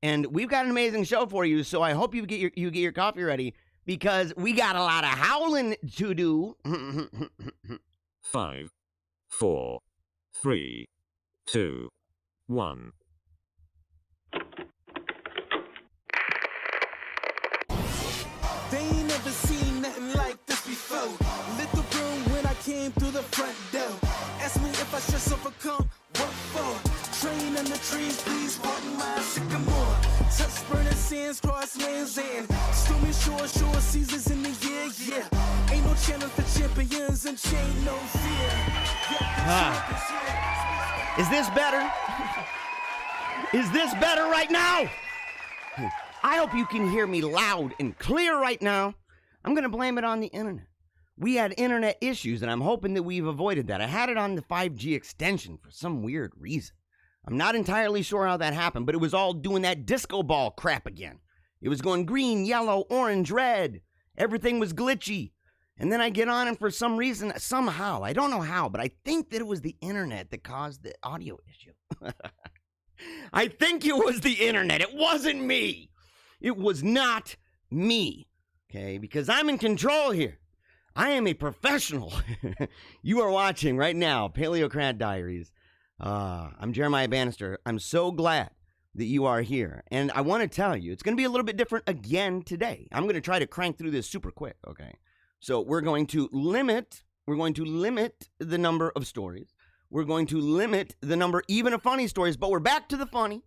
And we've got an amazing show for you, so I hope you get your coffee ready because we got a lot of howling to do. 5, 4, 3, 2, 1. They ain't never seen nothing like this before. Lit the room when I came through the front door. Ask me if I stress overcome, what for? Train in the trees, please pardon my sycamore. Touch burning sands, cross lands, and stormy shore seasons in the year, yeah. Ain't no channel for champions and chain no fear. Is this better? Is this better right now? I hope you can hear me loud and clear right now. I'm going to blame it on the internet. We had internet issues, and I'm hoping that we've avoided that. I had it on the 5G extension for some weird reason. I'm not entirely sure how that happened, but it was all doing that disco ball crap again. It was going green, yellow, orange, red. Everything was glitchy. And then I get on, and for some reason, somehow, I don't know how, but I think that it was the internet that caused the audio issue. I think it was the internet. It wasn't me. It was not me, okay? Because I'm in control here. I am a professional. You are watching right now Paleocrat Diaries. I'm Jeremiah Bannister. I'm so glad that you are here. And I want to tell you, it's going to be a little bit different again today. I'm going to try to crank through this super quick, okay? So we're going to limit the number of stories. We're going to limit the number even of funny stories, but we're back to the funny.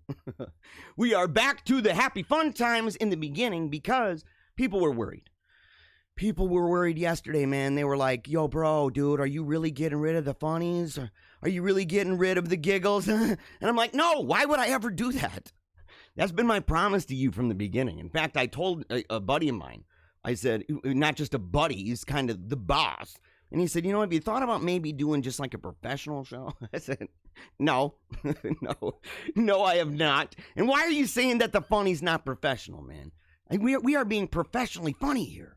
We are back to the happy fun times in the beginning because people were worried. People were worried yesterday, man. They were like, yo, bro, dude, are you really getting rid of the funnies? Or are you really getting rid of the giggles? And I'm like, no, why would I ever do that? That's been my promise to you from the beginning. In fact, I told a buddy of mine, I said, not just a buddy, he's kind of the boss. And he said, you know, have you thought about maybe doing just like a professional show? I said, no, no, I have not. And why are you saying that the funny's not professional, man? We are being professionally funny here.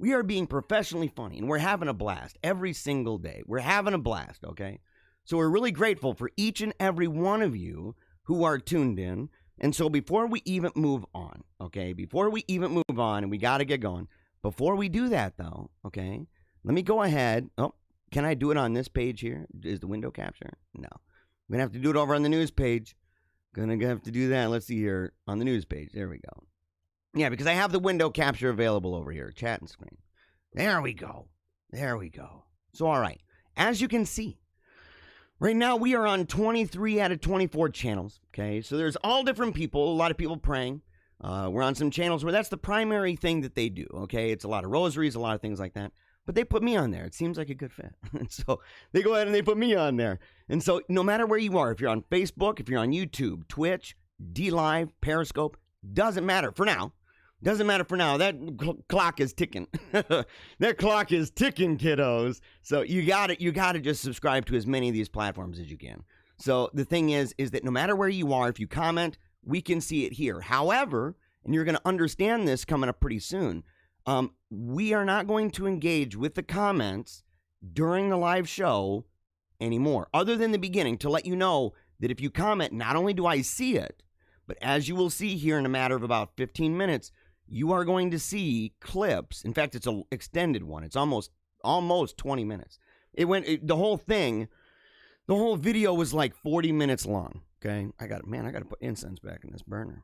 We are being professionally funny, and we're having a blast every single day. We're having a blast, okay? So we're really grateful for each and every one of you who are tuned in. And so before we even move on, okay, and we got to get going. Before we do that, though, okay, let me go ahead. Oh, can I do it on this page here? Is the window capture? No. I'm going to have to do it over on the news page. Going to have to do that. Let's see here on the news page. There we go. Yeah, because I have the window capture available over here. Chat and screen. There we go. So, all right. As you can see, right now we are on 23 out of 24 channels. Okay, so there's all different people. A lot of people praying. We're on some channels where that's the primary thing that they do. Okay, it's a lot of rosaries, a lot of things like that. But they put me on there. It seems like a good fit. And so they go ahead and they put me on there. And so no matter where you are, if you're on Facebook, if you're on YouTube, Twitch, DLive, Periscope, doesn't matter for now. Doesn't matter for now. That clock is ticking. That clock is ticking, kiddos. So you gotta just subscribe to as many of these platforms as you can. So the thing is that no matter where you are, if you comment, we can see it here. However, and you're going to understand this coming up pretty soon, we are not going to engage with the comments during the live show anymore, other than the beginning, to let you know that if you comment, not only do I see it, but as you will see here in a matter of about 15 minutes, you are going to see clips. In fact, it's an extended one. It's almost 20 minutes. The whole video was like 40 minutes long. Okay, I got to put incense back in this burner.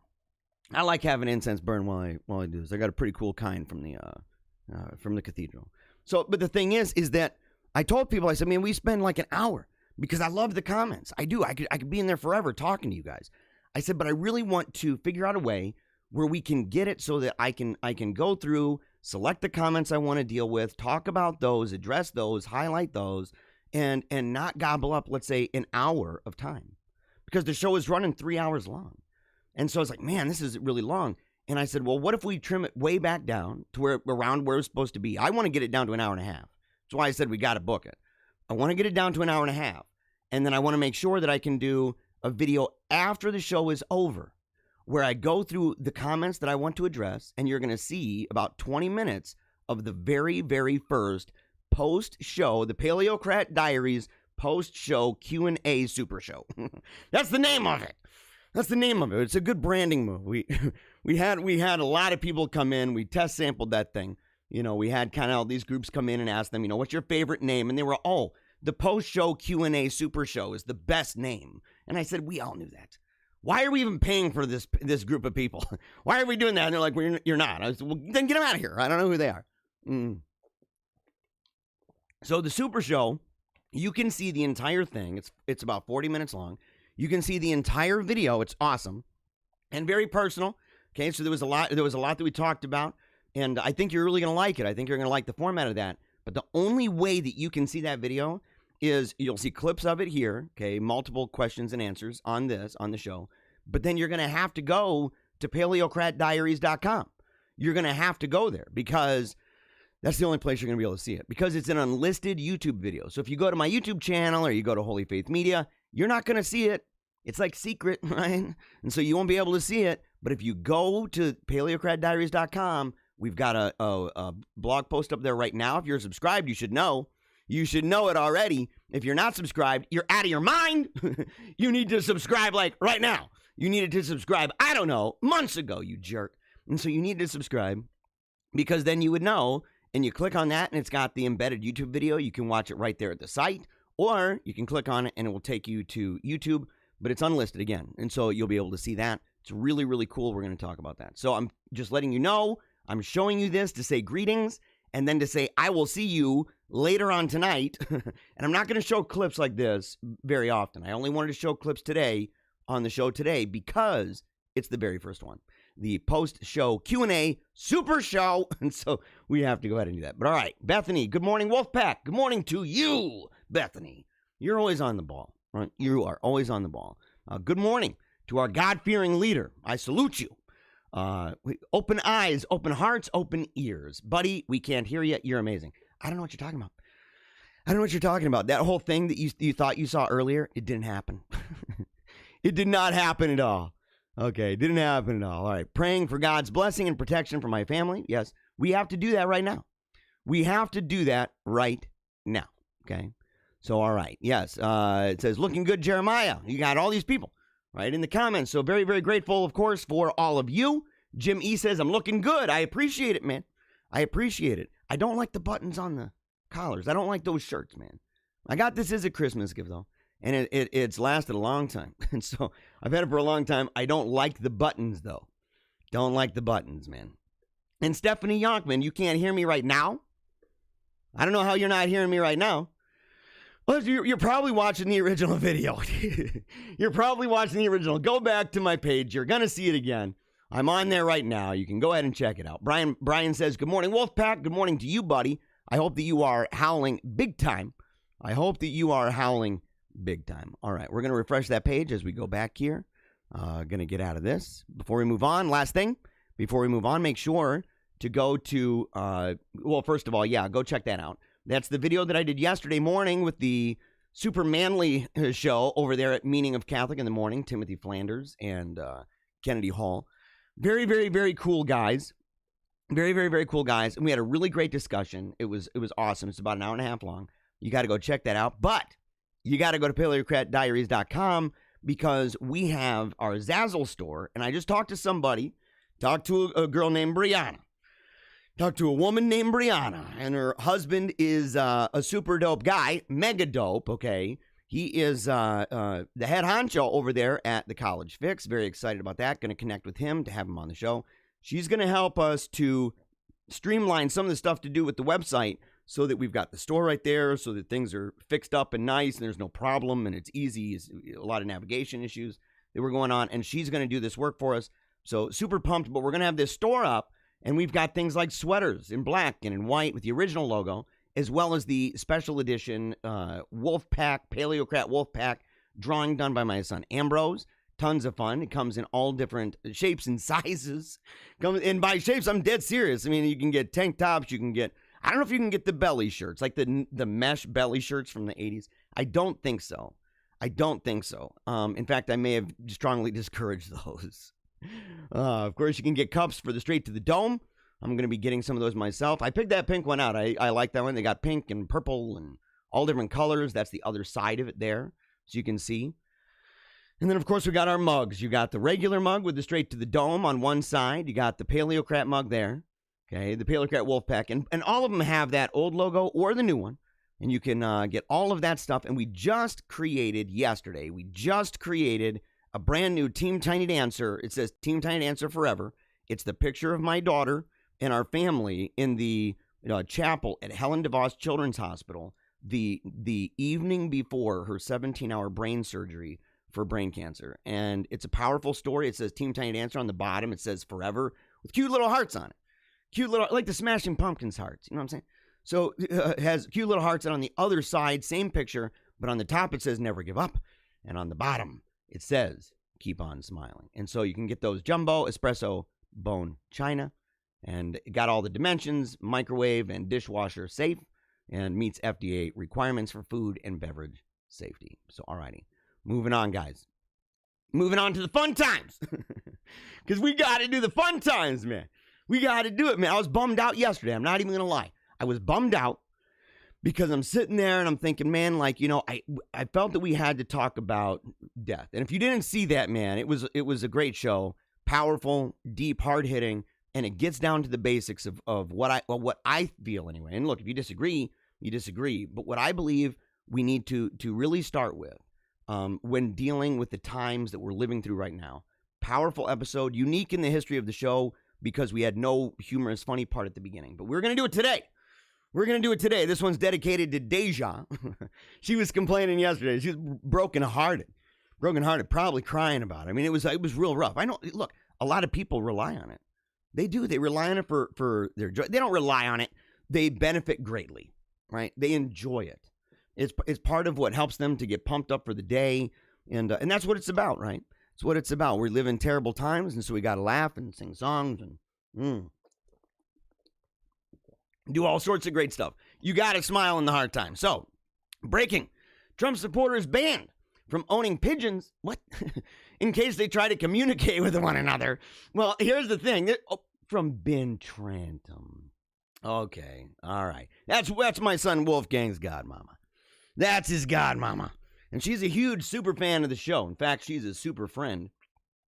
I like having incense burn while I do this. I got a pretty cool kind from the cathedral. So, but the thing is that I told people, I said, man, we spend like an hour because I love the comments. I do. I could be in there forever talking to you guys. I said, but I really want to figure out a way where we can get it so that I can go through, select the comments I want to deal with, talk about those, address those, highlight those, and not gobble up, let's say, an hour of time. Because the show is running 3 hours long. And so I was like, man, this is really long. And I said, well, what if we trim it way back down to around where it's supposed to be? I want to get it down to an hour and a half. That's why I said we got to book it. I want to get it down to an hour and a half. And then I want to make sure that I can do a video after the show is over where I go through the comments that I want to address, and you're going to see about 20 minutes of the very, very first post-show, the Paleocrat Diaries post-show Q&A super show. That's the name of it. That's the name of it. It's a good branding move. We had a lot of people come in. We test sampled that thing. You know, we had kind of all these groups come in and ask them, you know, what's your favorite name? And they were, the post-show Q&A Super Show is the best name. And I said, we all knew that. Why are we even paying for this group of people? Why are we doing that? And they're like, well, you're not. I said, well, then get them out of here. I don't know who they are. So the Super Show, you can see the entire thing. It's about 40 minutes long. You can see the entire video. It's awesome and very personal. Okay, so there was a lot that we talked about, and I think you're really going to like it. I think you're going to like the format of that. But the only way that you can see that video is you'll see clips of it here, okay, multiple questions and answers on the show. But then you're going to have to go to paleocratdiaries.com. You're going to have to go there because that's the only place you're going to be able to see it, because it's an unlisted YouTube video. So if you go to my YouTube channel or you go to Holy Faith Media, you're not going to see it. It's like secret, right? And so you won't be able to see it. But if you go to paleocratdiaries.com, we've got a blog post up there right now. If you're subscribed, you should know. You should know it already. If you're not subscribed, you're out of your mind. You need to subscribe like right now. You needed to subscribe, I don't know, months ago, you jerk. And so you need to subscribe because then you would know, and you click on that and it's got the embedded YouTube video. You can watch it right there at the site, or you can click on it and it will take you to YouTube, but it's unlisted again. And so you'll be able to see that. It's really, really cool. We're going to talk about that. So I'm just letting you know, I'm showing you this to say greetings and then to say, I will see you later on tonight. And I'm not going to show clips like this very often. I only wanted to show clips today on the show today because it's the very first one. The post-show Q&A Super Show. And so we have to go ahead and do that. But all right, Bethany, good morning, Wolfpack. Good morning to you, Bethany. You're always on the ball, right? You are always on the ball. Good morning to our God-fearing leader. I salute you. Open eyes, open hearts, open ears. Buddy, we can't hear you. You're amazing. I don't know what you're talking about. I don't know what you're talking about. That whole thing that you thought you saw earlier, it didn't happen. It did not happen at all. Okay, it didn't happen at all. All right, praying for God's blessing and protection for my family. Yes, we have to do that right now. We have to do that right now. Okay, so all right, yes. It says, looking good, Jeremiah. You got all these people right in the comments. So very, very grateful, of course, for all of you. Jim E says, I'm looking good. I appreciate it, man. I appreciate it. I don't like the buttons on the collars. I don't like those shirts, man. I got this as a Christmas gift, though. And it's lasted a long time. And so I've had it for a long time. I don't like the buttons, though. Don't like the buttons, man. And Stephanie Yonkman, you can't hear me right now? I don't know how you're not hearing me right now. Well, you're probably watching the original video. You're probably watching the original. Go back to my page. You're going to see it again. I'm on there right now. You can go ahead and check it out. Brian says, good morning, Wolfpack. Good morning to you, buddy. I hope that you are howling big time. I hope that you are howling big time. All right, we're going to refresh that page as we go back here. Going to get out of this. Before we move on, last thing, before we move on, make sure to go to, well, first of all, yeah, go check that out. That's the video that I did yesterday morning with the Super Manly show over there at Meaning of Catholic in the Morning, Timothy Flanders and Kennedy Hall. Very, very, very cool guys. Very, very, very cool guys. And we had a really great discussion. It was awesome. It's about an hour and a half long. You got to go check that out. But you got to go to paleocratdiaries.com because we have our Zazzle store. And I just talked to somebody, talked to a girl named Brianna. Talked to a woman named Brianna, and her husband is a super dope guy, mega dope, okay? He is the head honcho over there at the College Fix. Very excited about that. Going to connect with him to have him on the show. She's going to help us to streamline some of the stuff to do with the website so that we've got the store right there, so that things are fixed up and nice, and there's no problem, and it's easy. It's a lot of navigation issues that were going on, and she's going to do this work for us. So super pumped, but we're going to have this store up. And we've got things like sweaters in black and in white with the original logo, as well as the special edition Wolfpack, Paleocrat Wolfpack drawing done by my son Ambrose. Tons of fun. It comes in all different shapes and sizes. And by shapes, I'm dead serious. I mean, you can get tank tops. You can get, I don't know if you can get the belly shirts, like the mesh belly shirts from the 80s. I don't think so. In fact, I may have strongly discouraged those. Of course, you can get cups for the Straight to the Dome. I'm going to be getting some of those myself. I picked that pink one out. I like that one. They got pink and purple and all different colors. That's the other side of it there, so you can see. And then, of course, we got our mugs. You got the regular mug with the straight to the dome on one side. You got the Paleocrat mug there. Okay, the Paleocrat Wolfpack. And all of them have that old logo or the new one. And you can get all of that stuff. And we just created yesterday, a brand new Team Tiny Dancer. It says Team Tiny Dancer Forever. It's the picture of my daughter and our family in the chapel at Helen DeVos Children's Hospital the evening before her 17-hour brain surgery for brain cancer. And it's a powerful story. It says Team Tiny Dancer on the bottom. It says Forever with cute little hearts on it. Cute little, like the Smashing Pumpkins hearts. You know what I'm saying? So it has cute little hearts. And on the other side, same picture, but on the top it says Never Give Up. And on the bottom, it says Keep On Smiling. And so you can get those jumbo espresso bone china. And it got all the dimensions, microwave and dishwasher safe, and meets FDA requirements for food and beverage safety. So, alrighty. Moving on, guys. Moving on to the fun times. Because we got to do the fun times, man. We got to do it, man. I was bummed out yesterday. I'm not even going to lie. I was bummed out because I'm sitting there and I'm thinking, man, like, I felt that we had to talk about death. And if you didn't see that, man, it was a great show. Powerful, deep, hard-hitting, and it gets down to the basics of what I feel anyway. And look, if you disagree, you disagree. But what I believe we need to really start with when dealing with the times that we're living through right now. Powerful episode, unique in the history of the show because we had no humorous, funny part at the beginning. But we're going to do it today. We're going to do it today. This one's dedicated to Deja. She was complaining yesterday. She was brokenhearted, probably crying about it. I mean, it was real rough. I know, look, a lot of people rely on it. They do. They rely on it for their joy. They don't rely on it. They benefit greatly, right? They enjoy it. It's part of what helps them to get pumped up for the day. And that's what it's about, right? It's what it's about. We live in terrible times, and so we got to laugh and sing songs and do all sorts of great stuff. You got to smile in the hard times. So, breaking. Trump supporters banned from owning pigeons. What? In case they try to communicate with one another. Well, here's the thing. From Ben Trantum. Okay. All right. That's my son Wolfgang's godmama. That's his godmama. And she's a huge super fan of the show. In fact, she's a super friend.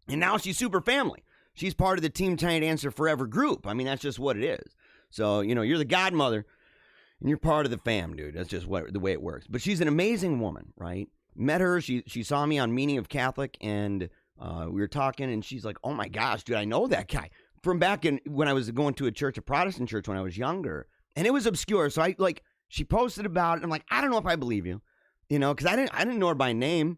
And now she's super family. She's part of the Team Tiny Dancer Forever group. I mean, that's just what it is. So, you're the godmother and you're part of the fam, dude. That's just the way it works. But she's an amazing woman, right? Met her. She saw me on Meaning of Catholic, and we were talking, and she's like, oh, my gosh, dude, I know that guy from back when I was going to a Protestant church when I was younger. And it was obscure. So she posted about it. I'm like, I don't know if I believe you, because I didn't know her by name.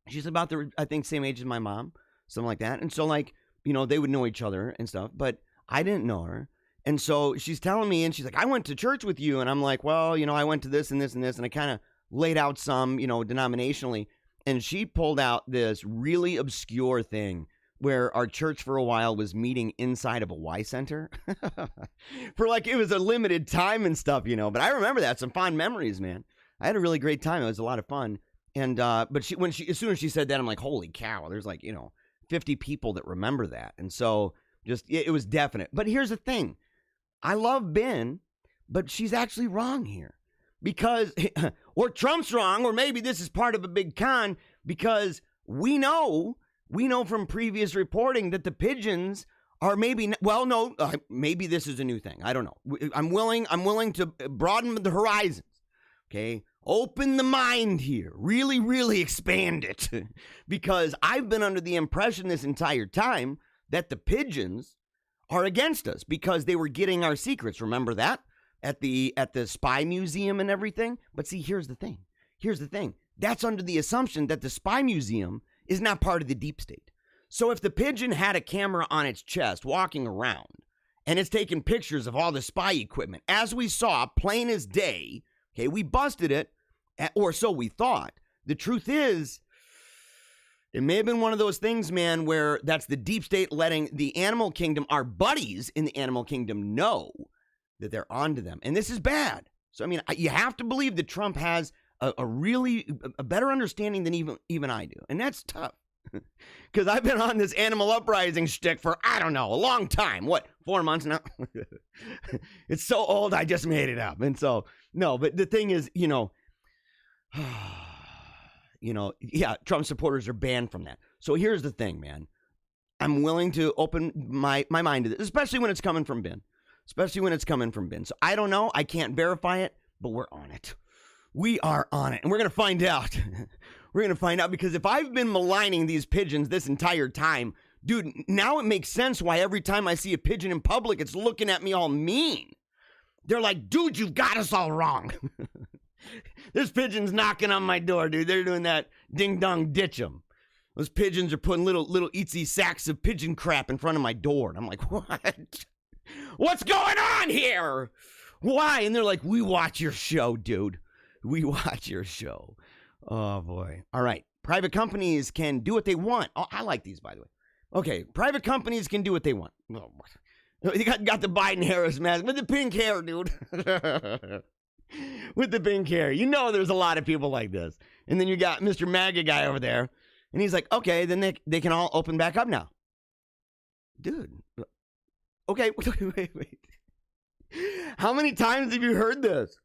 She's about I think, same age as my mom, something like that. And so, they would know each other and stuff, but I didn't know her. And so she's telling me, and she's like, I went to church with you. And I'm like, well, I went to this and this and this. And I kind of laid out some, denominationally. And she pulled out this really obscure thing where our church for a while was meeting inside of a Y Center for it was a limited time and stuff, but I remember that, some fond memories, man. I had a really great time. It was a lot of fun. And, but as soon as she said that, I'm like, holy cow, there's 50 people that remember that. And so it was definite. But here's the thing. I love Ben, but she's actually wrong here because, or Trump's wrong, or maybe this is part of a big con because we know from previous reporting that the pigeons are maybe this is a new thing. I don't know. I'm willing to broaden the horizons. Okay. Open the mind here. Really, really expand it because I've been under the impression this entire time that the pigeons are against us because they were getting our secrets. Remember that at the spy museum and everything? But see, here's the thing. That's under the assumption that the spy museum is not part of the deep state. So if the pigeon had a camera on its chest walking around and it's taking pictures of all the spy equipment, as we saw, plain as day, okay, we busted it, or so we thought. The truth is, it may have been one of those things, man, where that's the deep state letting the animal kingdom, our buddies in the animal kingdom, know that they're onto them. And this is bad. So, I mean, you have to believe that Trump has a really better understanding than even I do. And that's tough. Because I've been on this animal uprising shtick for, I don't know, a long time. What, 4 months now? It's so old, I just made it up. And so, no, but the thing is, Trump supporters are banned from that. So here's the thing, man. I'm willing to open my mind to this, especially when it's coming from Ben. So I don't know. I can't verify it, but we're on it. We are on it, and we're going to find out. We're going to find out, because if I've been maligning these pigeons this entire time, dude, now it makes sense why every time I see a pigeon in public, it's looking at me all mean. They're like, dude, you've got us all wrong. This pigeon's knocking on my door, dude. They're doing that ding-dong ditch 'em. Those pigeons are putting little itsy sacks of pigeon crap in front of my door. And I'm like, what? What's going on here? Why? And they're like, we watch your show, dude. We watch your show. Oh, boy. All right. Private companies can do what they want. Oh, I like these, by the way. Okay. Private companies can do what they want. Oh, you got the Biden-Harris mask with the pink hair, dude. With the pink hair. You know there's a lot of people like this. And then you got Mr. MAGA guy over there. And he's like, okay, then they can all open back up now. Dude. Okay, wait. How many times have you heard this?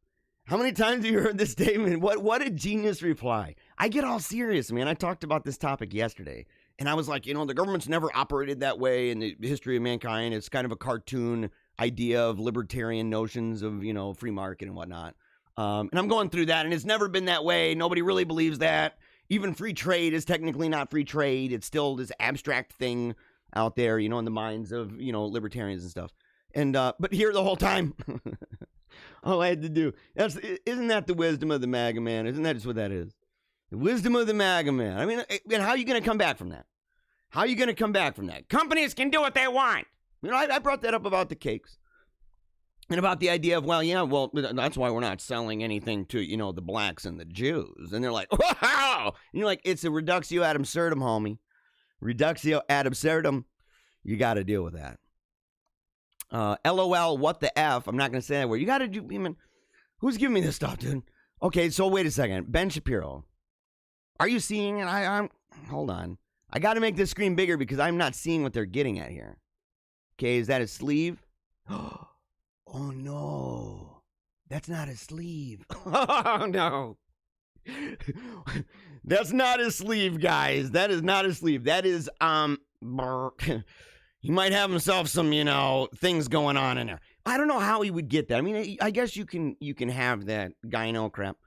How many times have you heard this statement? What a genius reply. I get all serious, man. I talked about this topic yesterday. And I was like, the government's never operated that way in the history of mankind. It's kind of a cartoon idea of libertarian notions of, free market and whatnot. And I'm going through that, and it's never been that way. Nobody really believes that. Even free trade is technically not free trade. It's still this abstract thing out there, in the minds of, libertarians and stuff. And, but here the whole time, all I had to do, isn't that the wisdom of the MAGA man? Isn't that just what that is? The wisdom of the MAGA man. I mean, and how are you going to come back from that? How are you going to come back from that? Companies can do what they want. I brought that up about the cakes. And about the idea of, that's why we're not selling anything to, the blacks and the Jews. And they're like, wow! And you're like, it's a reductio ad absurdum, homie. Reductio ad absurdum. You got to deal with that. LOL, what the F? I'm not going to say that word. You got to do, who's giving me this stuff, dude? Okay, so wait a second. Ben Shapiro. Are you seeing it? I'm hold on. I got to make this screen bigger because I'm not seeing what they're getting at here. Okay, is that his sleeve? Oh, no. That's not his sleeve. Oh, no. That's not his sleeve, guys. That is not his sleeve. That is, he might have himself some, things going on in there. I don't know how he would get that. I mean, I guess you can have that gyno crap.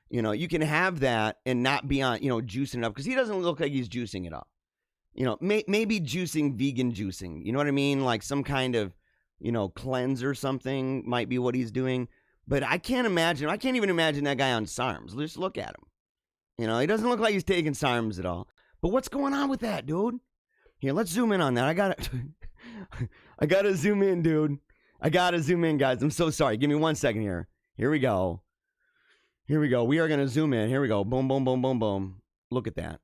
You can have that and not be on, juicing it up, because he doesn't look like he's juicing it up. Maybe juicing, vegan juicing. You know what I mean? Like some kind of, cleanse or something might be what he's doing. But I can't even imagine that guy on SARMs. Just look at him. He doesn't look like he's taking SARMs at all. But what's going on with that, dude? Here, let's zoom in on that. I gotta zoom in, dude. I gotta zoom in, guys. I'm so sorry. Give me 1 second here. Here we go. We are gonna zoom in. Here we go. Boom, boom, boom, boom, boom. Look at that.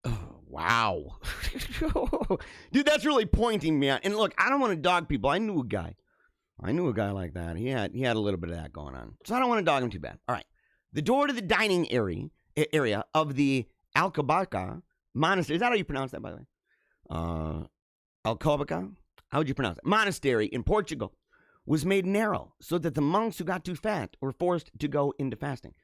Oh, wow. Dude, that's really pointing me out. And look, I don't want to dog people. I knew a guy like that. He had a little bit of that going on. So I don't want to dog him too bad. All right. The door to the dining area of the Alcobaça Monastery. Is that how you pronounce that, by the way? Alcobaça? How would you pronounce it? Monastery in Portugal was made narrow so that the monks who got too fat were forced to go into fasting.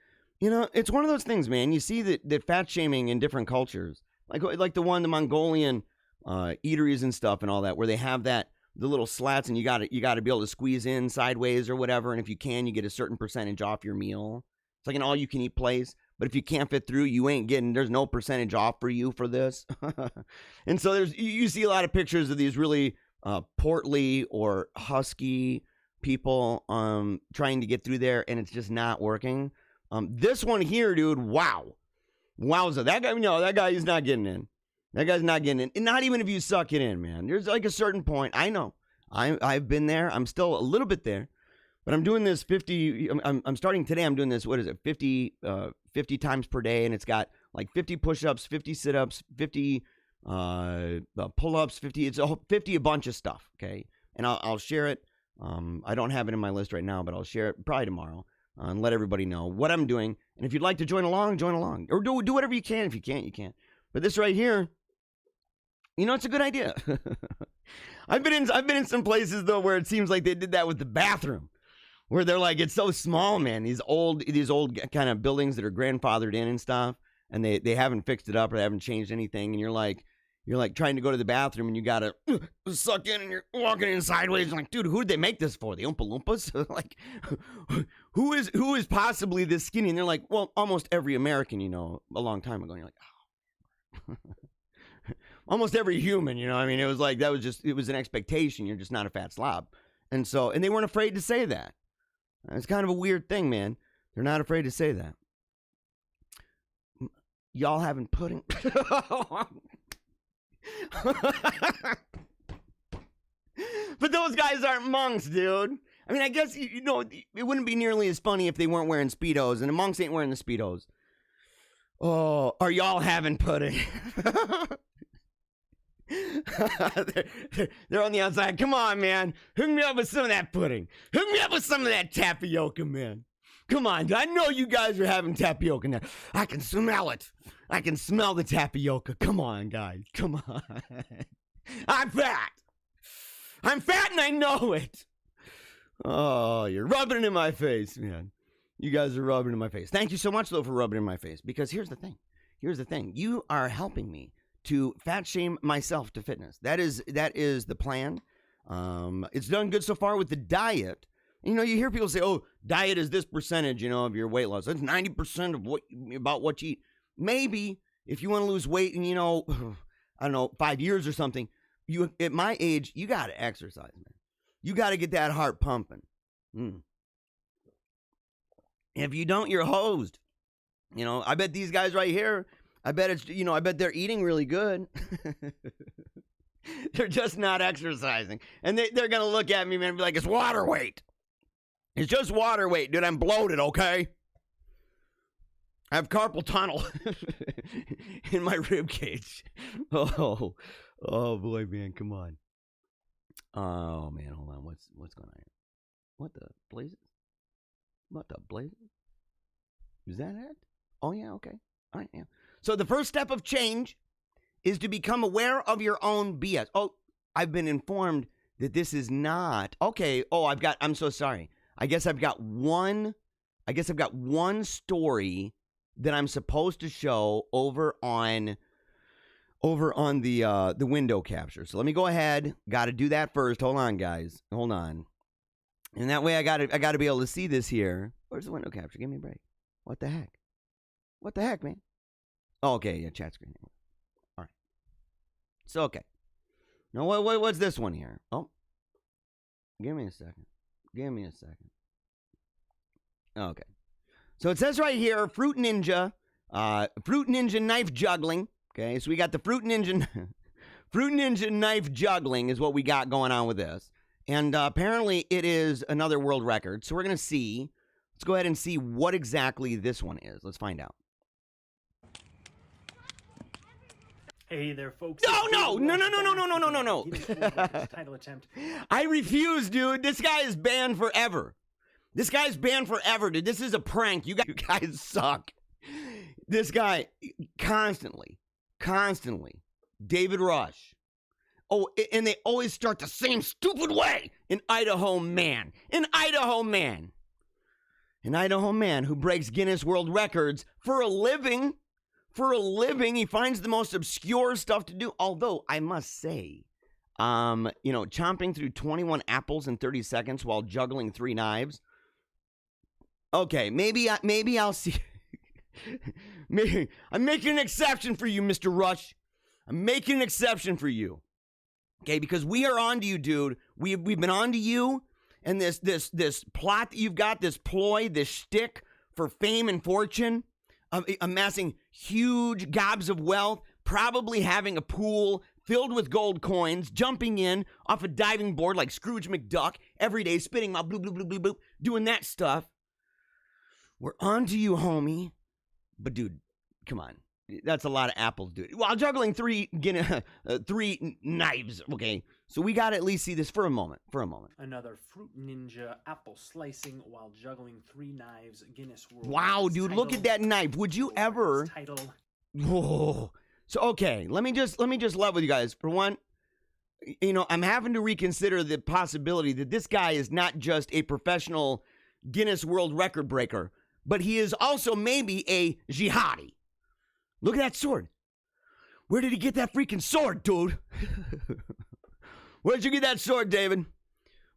It's one of those things, man. You see that fat shaming in different cultures, like the Mongolian eateries and stuff and all that, where they have the little slats, and you got to be able to squeeze in sideways or whatever. And if you can, you get a certain percentage off your meal. It's like an all-you-can-eat place. But if you can't fit through, there's no percentage off for you for this. And so you see a lot of pictures of these really portly or husky people trying to get through there, and it's just not working. This one here, dude, wow. Wowza. That guy is not getting in. That guy's not getting in. And not even if you suck it in, man. There's like a certain point. I know. I've been there. I'm still a little bit there. But I'm doing this 50, I'm starting today, I'm doing this, 50 times per day, and it's got like 50 push-ups, 50 sit-ups, 50 pull-ups, 50 a bunch of stuff, okay? And I'll share it. I don't have it in my list right now, but I'll share it probably tomorrow and let everybody know what I'm doing. And if you'd like to join along, join along. Or do whatever you can. If you can't, you can't. But this right here, it's a good idea. I've been in some places, though, where it seems like they did that with the bathroom. Where they're like, it's so small, man. These old kind of buildings that are grandfathered in and stuff. and they haven't fixed it up or they haven't changed anything, and you're like trying to go to the bathroom and you gotta suck in and you're walking in sideways. You're like, dude, who did they make this for? The Oompa Loompas? Like, who is possibly this skinny? And they're like, well, almost every American, you know, a long time ago. And you're like, oh. Almost every human, you know. I mean, it was like it was an expectation. You're just not a fat slob. And they weren't afraid to say that. It's kind of a weird thing, man. They're not afraid to say that. Y'all having pudding? But those guys aren't monks, dude. I mean, I guess, you know, it wouldn't be nearly as funny if they weren't wearing Speedos, and the monks ain't wearing the Speedos. Oh, are y'all having pudding? they're on the outside. Come on, man. Hook me up with some of that pudding. Hook me up with some of that tapioca, man. Come on. I know you guys are having tapioca now. I can smell it. I can smell the tapioca. Come on, guys. Come on. I'm fat. I'm fat and I know it. Oh, you're rubbing it in my face, man. You guys are rubbing it in my face. Thank you so much, though, for rubbing it in my face. Because here's the thing. You are helping me to fat shame myself to fitness. That is the plan. It's done good so far with the diet. You know, you hear people say, "Oh, diet is this percentage, you know, of your weight loss. That's 90% of what you eat." Maybe if you want to lose weight in, you know, I don't know, 5 years or something, you at my age, you got to exercise, man. You got to get that heart pumping. If you don't, you're hosed. You know, I bet these guys right here, I bet they're eating really good. They're just not exercising. And they're going to look at me, man, and be like, it's water weight. It's just water weight, dude. I'm bloated, okay? I have carpal tunnel in my rib cage. Oh boy, man, come on. Oh man, hold on. What's going on here? What the blazes? What the blazes? Is that it? Oh yeah, okay. All right, yeah. So the first step of change is to become aware of your own BS. Oh, I've been informed that this is not okay. Oh, I'm so sorry. I guess I've got one story that I'm supposed to show over on the window capture. So let me go ahead. Got to do that first. Hold on, guys. Hold on. And that way I got to be able to see this here. Where's the window capture? Give me a break. What the heck? What the heck, man? Oh, okay, yeah, chat screen. All right. So okay. Now what's this one here? Oh. Give me a second. Okay. So it says right here, Fruit Ninja knife juggling. Okay, so we got the Fruit Ninja knife juggling is what we got going on with this. And apparently it is another world record. So we're going to see. Let's go ahead and see what exactly this one is. Let's find out. Hey there, folks. No. Title attempt. I refuse, dude. This guy is banned forever. Dude. This is a prank. You guys suck. This guy constantly. David Rush. Oh, and they always start the same stupid way. An Idaho man who breaks Guinness World Records for a living. He finds the most obscure stuff to do. Although, I must say, chomping through 21 apples in 30 seconds while juggling 3 knives. Okay, maybe I'll see. Maybe I'm making an exception for you, Mr. Rush. I'm making an exception for you. Okay, because we are on to you, dude. We've been on to you, and this plot that you've got, this ploy, this shtick for fame and fortune, amassing huge gobs of wealth, probably having a pool filled with gold coins, jumping in off a diving board like Scrooge McDuck every day, spitting my bloop, bloop, bloop, bloop, bloop, doing that stuff. We're on to you, homie. But, dude, come on. That's a lot of apples, dude. While juggling 3 knives, okay? So we got to at least see this for a moment. Another Fruit Ninja apple slicing while juggling 3 knives. Guinness World. Wow, dude, look at that knife. Would you ever? Title. Whoa. So, okay, let me just level with you guys. For one, I'm having to reconsider the possibility that this guy is not just a professional Guinness World Record breaker, but he is also maybe a jihadi. Look at that sword. Where did he get that freaking sword, dude? Where'd you get that sword, David?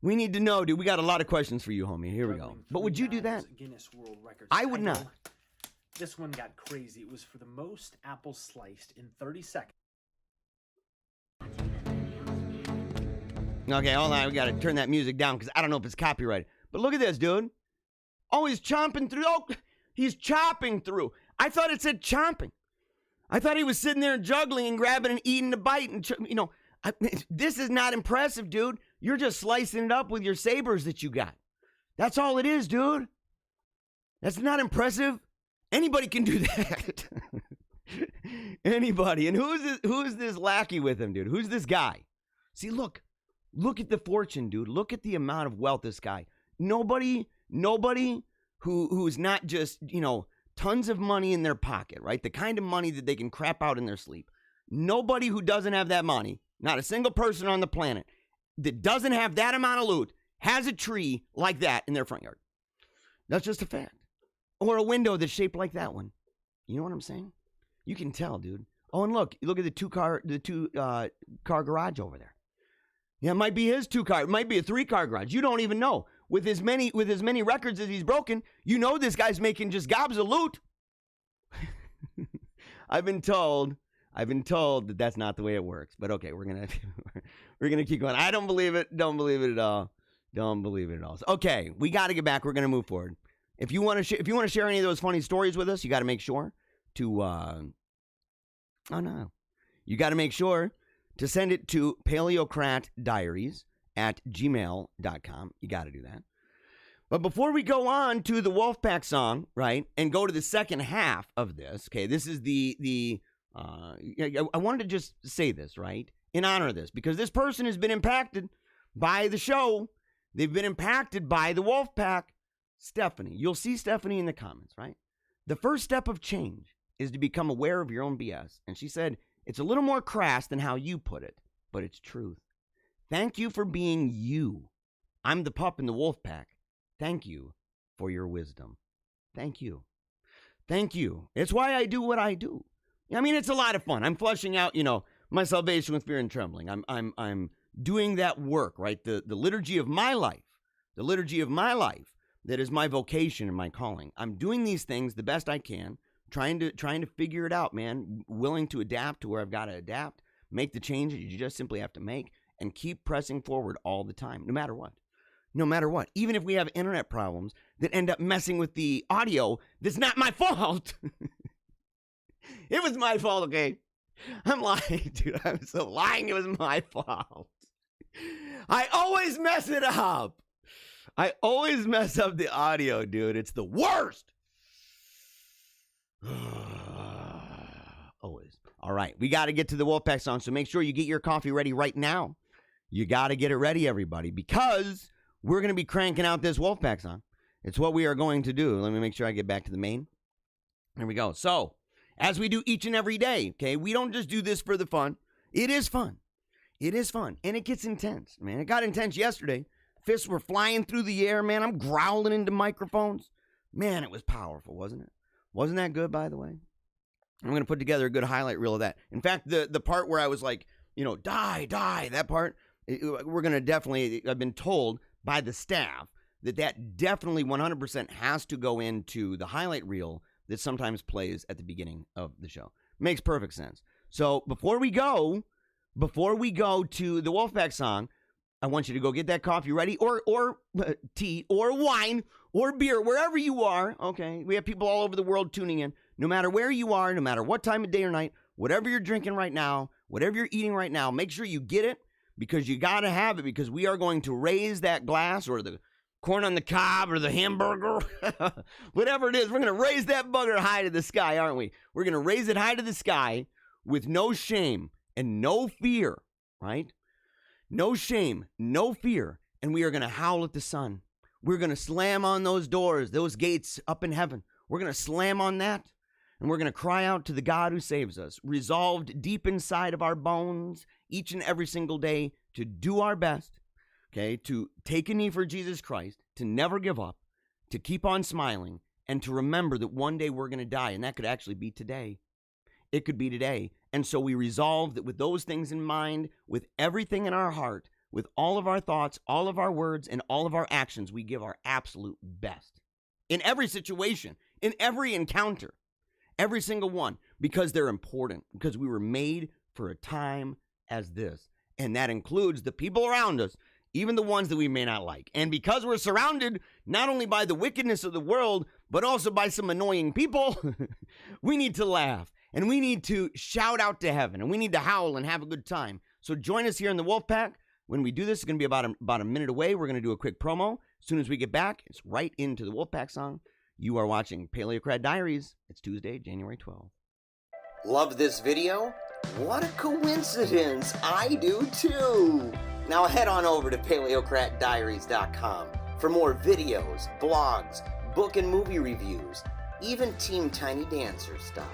We need to know, dude. We got a lot of questions for you, homie. Here we go. But would you do that? Guinness World Records I would title. not. This one got crazy. It was for the most apples sliced in 30 seconds. Okay, hold on. We got to turn that music down because I don't know if it's copyrighted. But look at this, dude. Oh, he's chomping through. Oh, he's chopping through. I thought it said chomping. I thought he was sitting there juggling and grabbing and eating a bite. And, this is not impressive, dude. You're just slicing it up with your sabers that you got. That's all it is, dude. That's not impressive. Anybody can do that. Anybody. And who's this lackey with him, dude? Who's this guy? See, look at the fortune, dude. Look at the amount of wealth this guy. Nobody who's not just, tons of money in their pocket, right? The kind of money that they can crap out in their sleep. Nobody who doesn't have that money, not a single person on the planet that doesn't have that amount of loot has a tree like that in their front yard. That's just a fact. Or a window that's shaped like that one. You know what I'm saying? You can tell, dude. Oh, and look at the two car garage over there. Yeah, it might be his 2-car. It might be a 3-car garage. You don't even know. With as many records as he's broken, you know this guy's making just gobs of loot. I've been told that that's not the way it works. But okay, we're gonna keep going. I don't believe it. Don't believe it at all. Don't believe it at all. So, okay, we got to get back. We're gonna move forward. If you want to share any of those funny stories with us, you got to make sure to you got to make sure to send it to Paleocrat Diaries at gmail.com. You got to do that. But before we go on to the Wolfpack song, right, and go to the second half of this, okay, this is I wanted to just say this, right, in honor of this, because this person has been impacted by the show. They've been impacted by the Wolfpack. Stephanie. You'll see Stephanie in the comments, right? The first step of change is to become aware of your own BS. And she said, it's a little more crass than how you put it, but it's truth. Thank you for being you. I'm the pup in the wolf pack. Thank you for your wisdom. Thank you. Thank you. It's why I do what I do. I mean, it's a lot of fun. I'm fleshing out, my salvation with fear and trembling. I'm doing that work, right? The liturgy of my life. The liturgy of my life. That is my vocation and my calling. I'm doing these things the best I can, trying to figure it out, man. Willing to adapt to where I've got to adapt, make the changes you just simply have to make, and keep pressing forward all the time, no matter what. No matter what. Even if we have internet problems that end up messing with the audio, that's not my fault. It was my fault, okay? I'm lying, dude. I'm so lying. It was my fault. I always mess it up. I always mess up the audio, dude. It's the worst. Always. All right. We got to get to the Wolfpack song, so make sure you get your coffee ready right now. You got to get it ready, everybody, because we're going to be cranking out this Wolfpack song. It's what we are going to do. Let me make sure I get back to the main. There we go. So, as we do each and every day, okay, we don't just do this for the fun. It is fun. It is fun, and it gets intense, man. It got intense yesterday. Fists were flying through the air, man. I'm growling into microphones. Man, it was powerful, wasn't it? Wasn't that good, by the way? I'm going to put together a good highlight reel of that. In fact, the part where I was like, die, that part, we're going to definitely, I've been told by the staff that definitely 100% has to go into the highlight reel that sometimes plays at the beginning of the show. Makes perfect sense. So before we go to the Wolfpack song, I want you to go get that coffee ready, or tea, or wine, or beer, wherever you are, okay? We have people all over the world tuning in. No matter where you are, no matter what time of day or night, whatever you're drinking right now, whatever you're eating right now, make sure you get it, because you got to have it, because we are going to raise that glass, or the corn on the cob, or the hamburger, whatever it is. We're going to raise that bugger high to the sky, aren't we? We're going to raise it high to the sky with no shame and no fear, right? No shame, no fear, and we are going to howl at the sun. We're going to slam on those doors, those gates up in heaven. We're going to slam on that, and we're going to cry out to the God who saves us, resolved deep inside of our bones each and every single day to do our best, okay, to take a knee for Jesus Christ, to never give up, to keep on smiling, and to remember that one day we're going to die, and that could actually be today. it could be today. And so we resolved that with those things in mind, with everything in our heart, with all of our thoughts, all of our words, and all of our actions, we give our absolute best. In every situation, in every encounter, every single one, because they're important, because we were made for a time as this. And that includes the people around us, even the ones that we may not like. And because we're surrounded not only by the wickedness of the world, but also by some annoying people, we need to laugh and we need to shout out to heaven and we need to howl and have a good time. So join us here in the Wolfpack. When we do this, it's going to be about a minute away. We're going to do a quick promo. As soon as we get back, it's right into the Wolfpack song. You are watching Paleocrat Diaries. It's Tuesday, January 12th. Love this video? What a coincidence! I do too! Now head on over to paleocratdiaries.com for more videos, blogs, book and movie reviews, even Team Tiny Dancer stuff.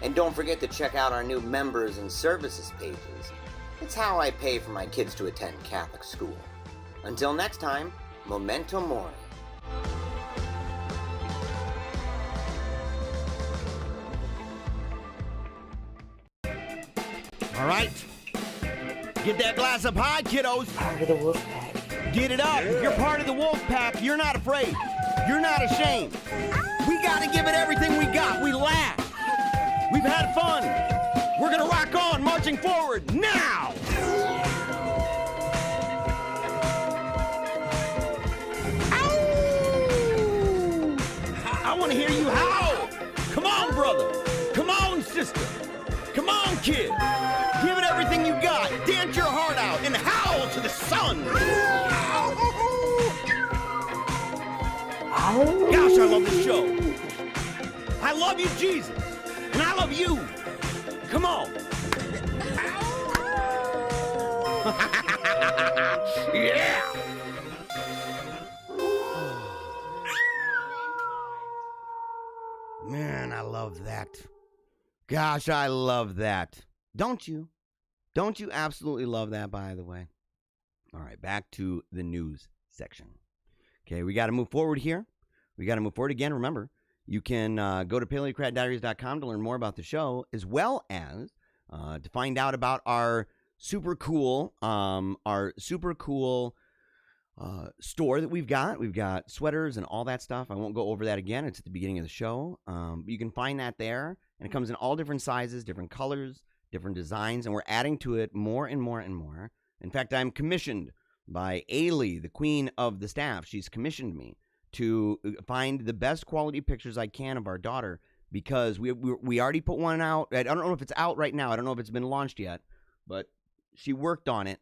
And don't forget to check out our new members and services pages. It's how I pay for my kids to attend Catholic school. Until next time, memento mori. All right. Get that glass up high, kiddos. Part of the Wolfpack. Get it up. If you're part of the Wolfpack, you're not afraid. You're not ashamed. We got to give it everything we got. We laugh. We've had fun. We're going to rock on, marching forward now. Ow! I want to hear you howl. Come on, brother. Come on, sister. Come on, kid. Give it everything you got. Dance your heart out and howl to the sun. Gosh, I love this show. I love you, Jesus. And I love you. Come on. Yeah. Man, I love that. Gosh, I love that. Don't you? Don't you absolutely love that, by the way? All right, back to the news section. Okay, we got to move forward here. We got to move forward again. Remember, you can go to paleocratdiaries.com to learn more about the show, as well as to find out about our super cool store that we've got. We've got sweaters and all that stuff. I won't go over that again. It's at the beginning of the show. You can find that there, and it comes in all different sizes, different colors, different designs, and we're adding to it more and more and more. In fact, I'm commissioned by Ailey, the queen of the staff. She's commissioned me to find the best quality pictures I can of our daughter, because we already put one out. I don't know if it's out right now. I don't know if it's been launched yet, but she worked on it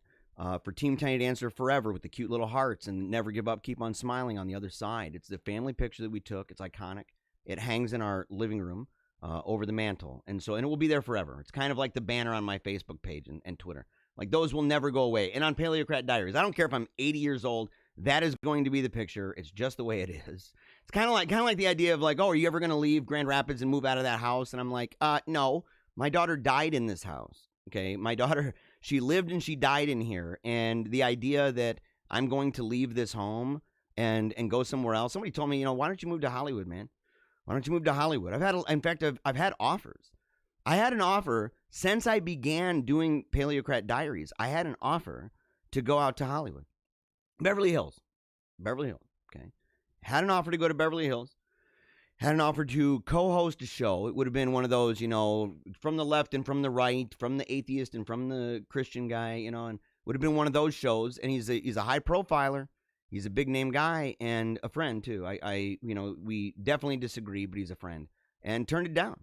for Team Tiny Dancer Forever with the cute little hearts and never give up, keep on smiling on the other side. It's the family picture that we took. It's iconic. It hangs in our living room over the mantle, and it will be there forever. It's kind of like the banner on my Facebook page and Twitter. Like, those will never go away. And on Paleocrat Diaries, I don't care if I'm 80 years old. That is going to be the picture. It's just the way it is. It's kind of like the idea of like, oh, are you ever going to leave Grand Rapids and move out of that house? And I'm like, no. My daughter died in this house. Okay, my daughter, she lived and she died in here. And the idea that I'm going to leave this home and go somewhere else. Somebody told me, why don't you move to Hollywood, man? Why don't you move to Hollywood? I've had offers. I had an offer since I began doing Paleocrat Diaries. I had an offer to go out to Hollywood. Beverly Hills, okay. Had an offer to go to Beverly Hills. Had an offer to co-host a show. It would have been one of those, from the left and from the right, from the atheist and from the Christian guy, and would have been one of those shows. And he's a high profiler. He's a big name guy and a friend too. We definitely disagree, but he's a friend. And turned it down.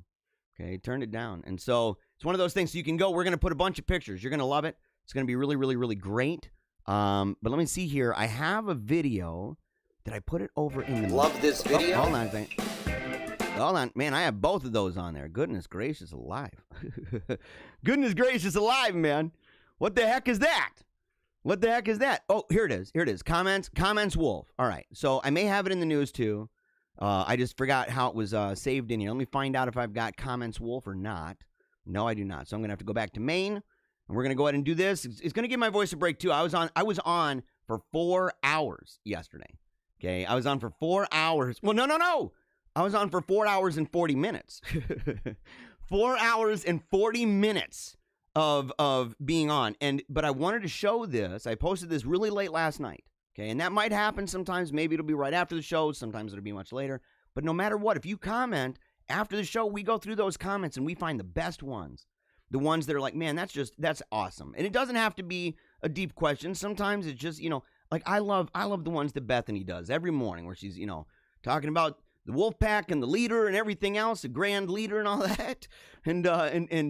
Okay, turned it down. And so it's one of those things. So you can go. We're going to put a bunch of pictures. You're going to love it. It's going to be really, really, really great. But let me see here. I have a video. Did I put it over in the... Love this video? Oh, hold on a second. Hold on. Man, I have both of those on there. Goodness gracious alive. Goodness gracious alive, man. What the heck is that? What the heck is that? Oh, here it is. Here it is. Comments Wolf. All right. So I may have it in the news too. I just forgot how it was saved in here. Let me find out if I've got Comments Wolf or not. No, I do not. So I'm going to have to go back to main. And we're going to go ahead and do this. It's going to give my voice a break, too. I was on for 4 hours yesterday. Okay? I was on for 4 hours. Well, no. I was on for 4 hours and 40 minutes. 4 hours and 40 minutes of being on. But I wanted to show this. I posted this really late last night. Okay, and that might happen sometimes. Maybe it'll be right after the show. Sometimes it'll be much later. But no matter what, if you comment after the show, we go through those comments and we find the best ones. The ones that are like, man, that's awesome. And it doesn't have to be a deep question. Sometimes it's just, like I love the ones that Bethany does every morning where she's, talking about the wolf pack and the leader and everything else, the grand leader and all that, and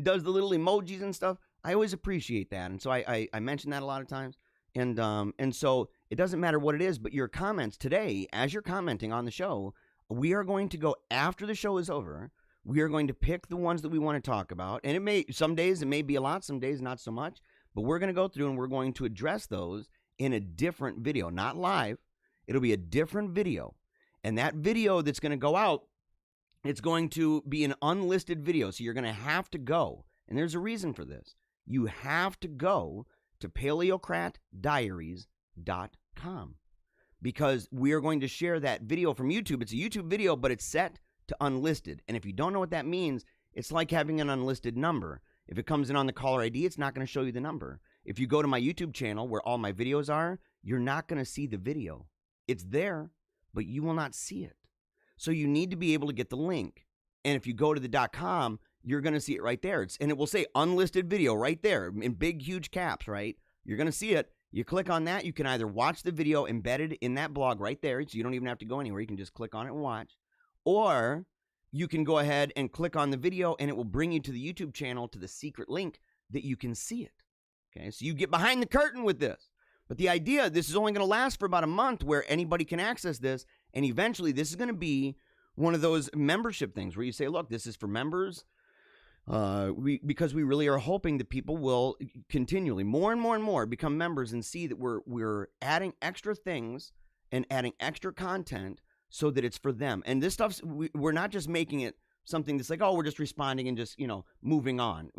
does the little emojis and stuff. I always appreciate that. And so I mention that a lot of times. And so it doesn't matter what it is, but your comments today, as you're commenting on the show, we are going to go after the show is over. We are going to pick the ones that we want to talk about. And some days it may be a lot, some days not so much, but we're going to go through and we're going to address those in a different video, not live. It'll be a different video. And that video that's going to go out, it's going to be an unlisted video. So you're going to have to go. And there's a reason for this. You have to go to paleocratdiaries.com because we are going to share that video from YouTube. It's a YouTube video, but it's set to unlisted. And if you don't know what that means, it's like having an unlisted number. If it comes in on the caller ID, it's not going to show you the number. If you go to my YouTube channel where all my videos are, you're not going to see the video. It's there, but you will not see it. So you need to be able to get the link. And if you go to the .com, you're going to see it right there. And it will say unlisted video right there in big, huge caps, right? You're going to see it. You click on that. You can either watch the video embedded in that blog right there, so you don't even have to go anywhere. You can just click on it and watch. Or you can go ahead and click on the video, and it will bring you to the YouTube channel to the secret link that you can see it. Okay, so you get behind the curtain with this. But the idea, this is only going to last for about a month where anybody can access this, and eventually this is going to be one of those membership things where you say, look, this is for members. Because we really are hoping that people will continually, more and more, become members and see that we're adding extra things and adding extra content so that it's for them. And this stuff's, we're not just making it something that's like, oh, we're just responding and just, moving on.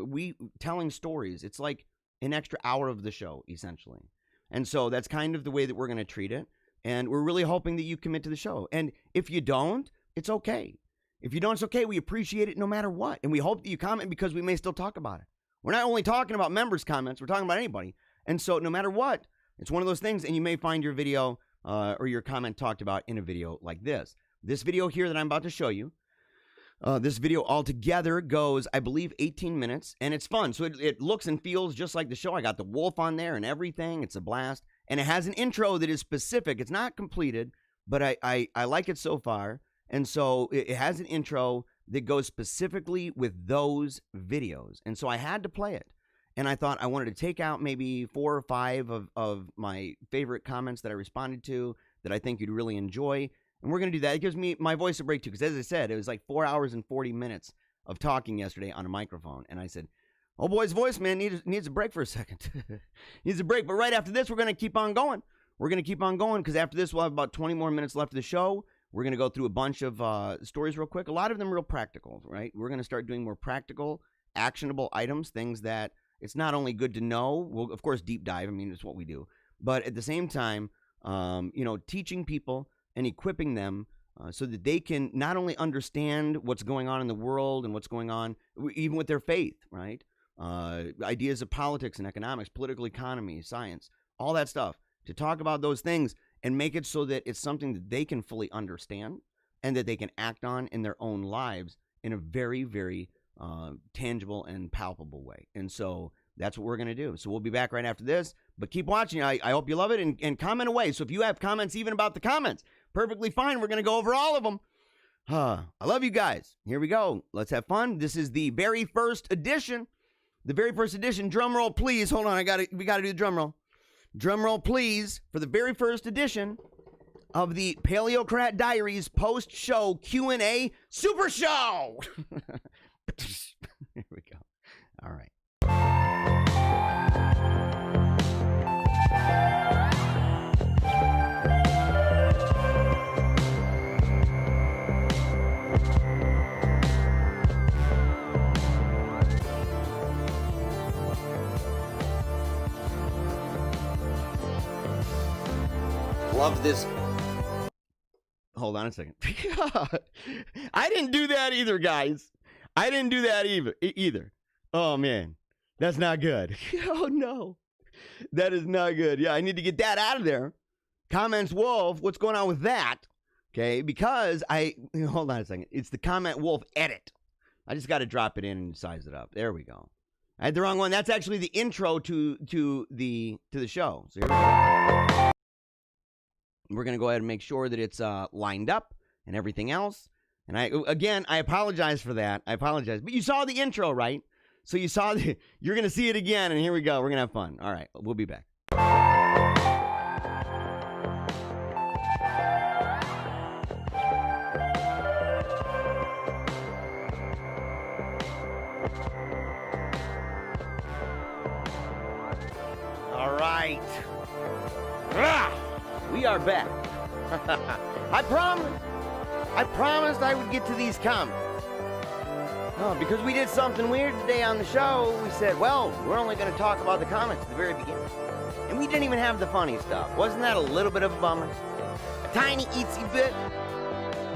Telling stories. It's like an extra hour of the show, essentially. And so that's kind of the way that we're going to treat it. And we're really hoping that you commit to the show. And if you don't, it's okay. If you don't, it's okay. We appreciate it no matter what. And we hope that you comment because we may still talk about it. We're not only talking about members' comments, we're talking about anybody. And so no matter what, it's one of those things, and you may find your video or your comment talked about in a video like this. This video here that I'm about to show you, this video altogether goes, I believe, 18 minutes, and it's fun. So it looks and feels just like the show. I got the wolf on there and everything. It's a blast. And it has an intro that is specific. It's not completed, but I like it so far. And so it has an intro that goes specifically with those videos. And so I had to play it. And I thought I wanted to take out maybe 4 or 5 of my favorite comments that I responded to that I think you'd really enjoy. And we're going to do that. It gives me my voice a break too, because as I said, it was like 4 hours and 40 minutes of talking yesterday on a microphone. And I said, oh, boy's voice, man, needs a break for a second. Needs a break. But right after this, we're going to keep on going. We're going to keep on going because after this, we'll have about 20 more minutes left of the show. We're going to go through a bunch of stories real quick. A lot of them real practical, right? We're going to start doing more practical, actionable items, things that it's not only good to know. We'll, of course, deep dive. I mean, it's what we do. But at the same time, teaching people and equipping them so that they can not only understand what's going on in the world and what's going on even with their faith, right? Ideas of politics and economics, political economy, science, all that stuff. To talk about those things and make it so that it's something that they can fully understand and that they can act on in their own lives in a very, very tangible and palpable way. And so that's what we're going to do. So we'll be back right after this. But keep watching. I hope you love it and comment away. So if you have comments even about the comments, perfectly fine. We're going to go over all of them. I love you guys. Here we go. Let's have fun. This is the very first edition. The very first edition. Drum roll, please. Hold on. We got to do the drum roll. Drum roll, please, for the very first edition of the Paleocrat Diaries post-show Q&A Super Show. Here we go. All right. Love this. Hold on a second. I didn't do that either, guys. I didn't do that either. Oh, man. That's not good. Oh, no. That is not good. Yeah, I need to get that out of there. Comments Wolf, what's going on with that? Okay, because hold on a second. It's the Comment Wolf edit. I just got to drop it in and size it up. There we go. I had the wrong one. That's actually the intro to the show. So here we go. We're going to go ahead and make sure that it's lined up and everything else. And I apologize for that. I apologize. But you saw the intro, right? So you're going to see it again, and here we go. We're going to have fun. All right, we'll be back. All right. We are back. I promised I would get to these comments. Oh, because we did something weird today on the show, we said, well, we're only going to talk about the comments at the very beginning. And we didn't even have the funny stuff. Wasn't that a little bit of a bummer? A tiny itsy bit?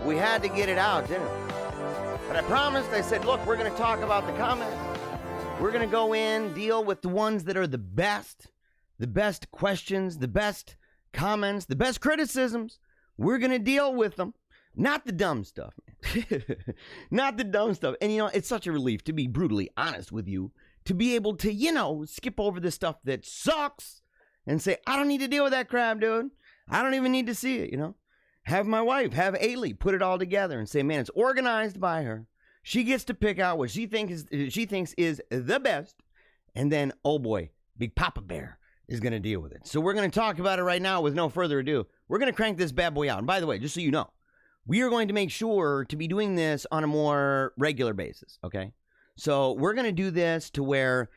We had to get it out, didn't we? But I promised, I said, look, we're going to talk about the comments. We're going to go in, deal with the ones that are the best questions, the best comments, the best criticisms. We're going to deal with them. Not the dumb stuff, man. Not the dumb stuff. And, it's such a relief, to be brutally honest with you, to be able to, skip over the stuff that sucks and say, I don't need to deal with that crap, dude. I don't even need to see it, Have my wife, have Ailey put it all together and say, man, it's organized by her. She gets to pick out what she thinks is the best. And then, oh boy, Big Papa Bear is going to deal with it. So we're going to talk about it right now with no further ado. We're going to crank this bad boy out. And by the way, just so you know, we are going to make sure to be doing this on a more regular basis, okay? So we're going to do this to where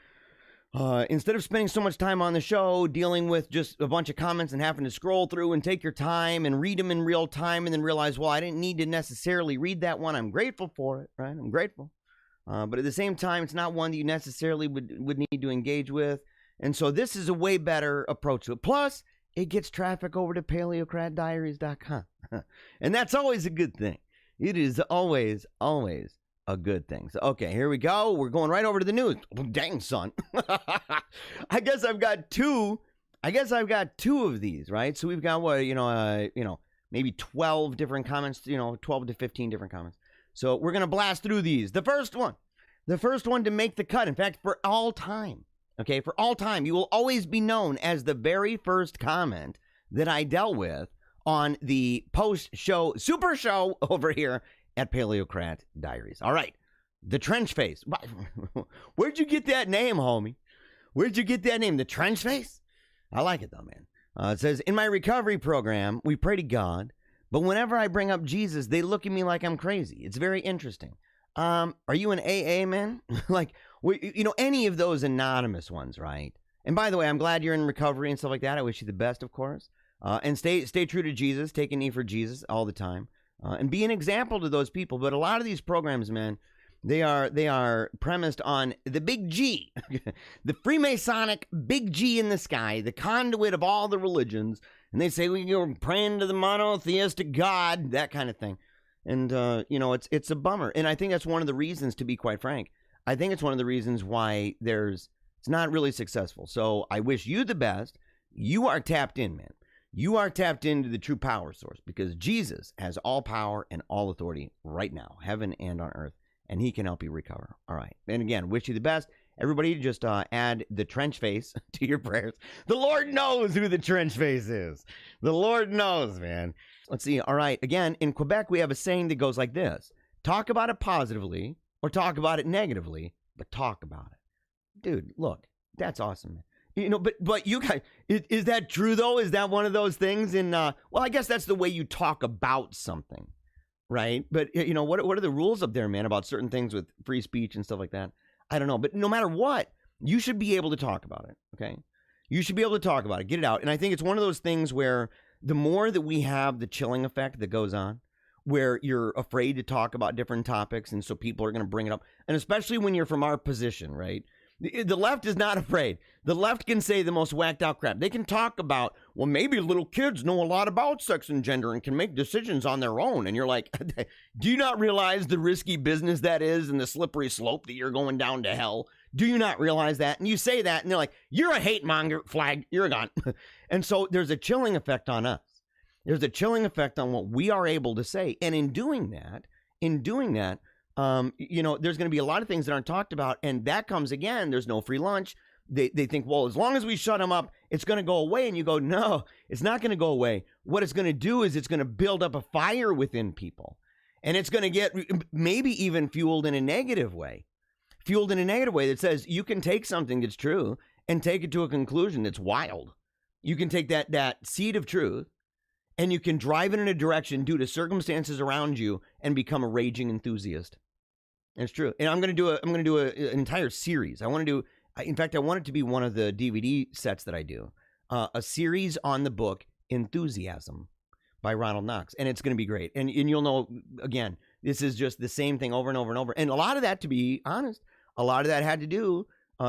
instead of spending so much time on the show dealing with just a bunch of comments and having to scroll through and take your time and read them in real time and then realize, well, I didn't need to necessarily read that one. I'm grateful for it, right? I'm grateful. But at the same time, it's not one that you necessarily would need to engage with. And so this is a way better approach to it. Plus, it gets traffic over to Paleocratdiaries.com. And that's always a good thing. It is always a good thing. So, okay, here we go. We're going right over to the news. Oh, dang, son. I guess I've got two of these, right? So we've got maybe 12 different comments, 12 to 15 different comments. So we're going to blast through these. The first one to make the cut. In fact, for all time. Okay, for all time, you will always be known as the very first comment that I dealt with on the post-show super show over here at Paleocrat Diaries. All right, the trench face. Where'd you get that name, homie? Where'd you get that name? The trench face? I like it, though, man. It says, in my recovery program, we pray to God, but whenever I bring up Jesus, they look at me like I'm crazy. It's very interesting. Are you an AA, man? Any of those anonymous ones, right? And by the way, I'm glad you're in recovery and stuff like that. I wish you the best, of course. And stay true to Jesus. Take a knee for Jesus all the time. And be an example to those people. But a lot of these programs, man, they are premised on the big G. The Freemasonic big G in the sky, the conduit of all the religions. And they say, we're praying to the monotheistic God, that kind of thing. And, it's a bummer. And I think that's one of the reasons, to be quite frank, I think it's one of the reasons why it's not really successful. So I wish you the best. You are tapped in, man. You are tapped into the true power source because Jesus has all power and all authority right now, heaven and on earth, and he can help you recover. All right. And again, wish you the best. Everybody just add the trench face to your prayers. The Lord knows who the trench face is. The Lord knows, man. Let's see. All right. Again, in Quebec, we have a saying that goes like this. Talk about it positively or talk about it negatively, but talk about it. Dude, look, that's awesome. But you guys, is that true, though? Is that one of those things well, I guess that's the way you talk about something, right? But, what are the rules up there, man, about certain things with free speech and stuff like that? I don't know. But no matter what, you should be able to talk about it, okay? You should be able to talk about it, get it out. And I think it's one of those things where the more that we have the chilling effect that goes on, where you're afraid to talk about different topics, and so people are going to bring it up. And especially when you're from our position, right? The left is not afraid. The left can say the most whacked out crap. They can talk about, well, maybe little kids know a lot about sex and gender and can make decisions on their own. And you're like, do you not realize the risky business that is and the slippery slope that you're going down to hell? Do you not realize that? And you say that and they're like, you're a hate monger, flag, you're gone. And so there's a chilling effect on us. There's a chilling effect on what we are able to say. And in doing that, you know, there's going to be a lot of things that aren't talked about. And that comes again, there's no free lunch. They think, well, as long as we shut them up, it's going to go away. And you go, no, it's not going to go away. What it's going to do is it's going to build up a fire within people. And it's going to get maybe even fueled in a negative way. Fueled in a negative way that says you can take something that's true and take it to a conclusion that's wild. You can take that seed of truth and you can drive it in a direction due to circumstances around you and become a raging enthusiast. It's true. And I'm going to do an entire series. In fact, I want it to be one of the DVD sets that I do. A series on the book Enthusiasm by Ronald Knox. And it's going to be great. And you'll know, again, this is just the same thing over and over and over. And a lot of that, to be honest, a lot of that had to do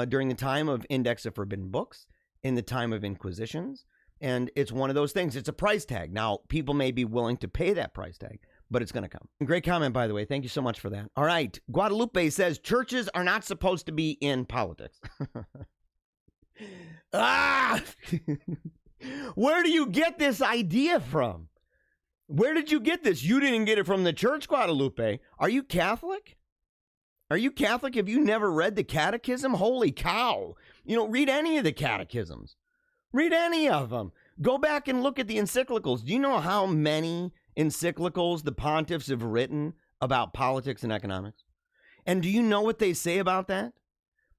during the time of Index of Forbidden Books, in the time of Inquisitions. And it's one of those things. It's a price tag. Now, people may be willing to pay that price tag, but it's going to come. Great comment, by the way. Thank you so much for that. All right. Guadalupe says, churches are not supposed to be in politics. Where do you get this idea from? Where did you get this? You didn't get it from the church, Guadalupe. Are you Catholic? Are you Catholic? Have you never read the catechism? Holy cow. You know, read any of the catechisms. Read any of them. Go back and look at the encyclicals. Do you know how many encyclicals the pontiffs have written about politics and economics? And do you know what they say about that?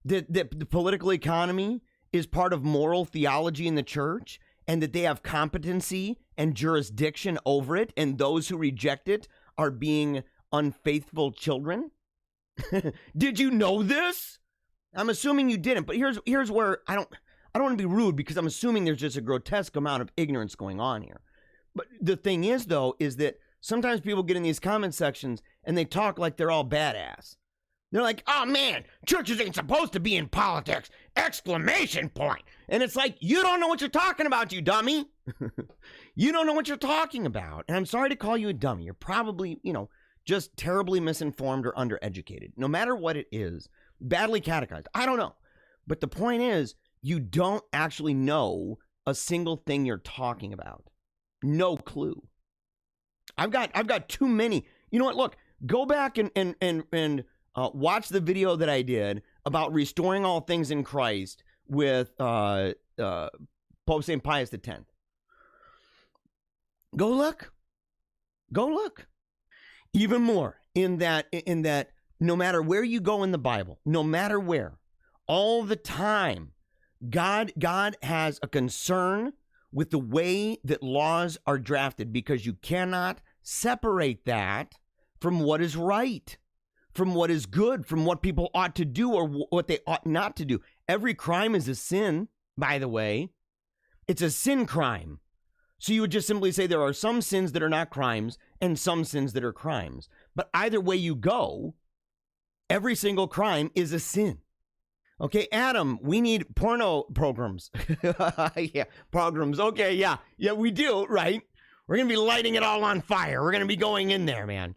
That the political economy is part of moral theology in the church, and that they have competency and jurisdiction over it, and those who reject it are being unfaithful children? Did you know this? I'm assuming you didn't, but here's where I don't want to be rude, because I'm assuming there's just a grotesque amount of ignorance going on here. But the thing is, though, is that sometimes people get in these comment sections and they talk like they're all badass. They're like, oh man, churches ain't supposed to be in politics! Exclamation point! And it's like, you don't know what you're talking about, you dummy! You don't know what you're talking about. And I'm sorry to call you a dummy. You're probably, just terribly misinformed or undereducated. No matter what it is, badly catechized. I don't know. But the point is, you don't actually know a single thing you're talking about. No clue. I've got too many. You know what? Look, go back and watch the video that I did about restoring all things in Christ with Pope St. Pius X. Go look. Even more in that no matter where you go in the Bible, no matter where, all the time, God has a concern with the way that laws are drafted, because you cannot separate that from what is right, from what is good, from what people ought to do or what they ought not to do. Every crime is a sin, by the way. It's a sin crime. So you would just simply say there are some sins that are not crimes and some sins that are crimes. But either way you go, every single crime is a sin. Okay, Adam, we need porno programs. Yeah, programs. Okay, yeah, we do, right? We're going to be lighting it all on fire. We're going to be going in there, man.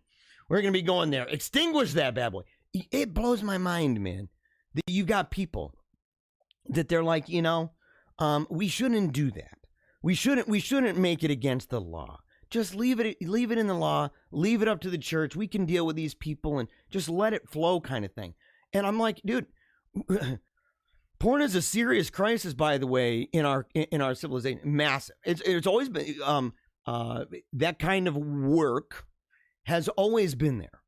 We're going to be going there. Extinguish that bad boy. It blows my mind, man, that you got people that they're like, we shouldn't do that. We shouldn't make it against the law. Just leave it in the law. Leave it up to the church. We can deal with these people and just let it flow, kind of thing. And I'm like, dude, porn is a serious crisis, by the way, in our civilization. Massive. It's always been that kind of work has always been there.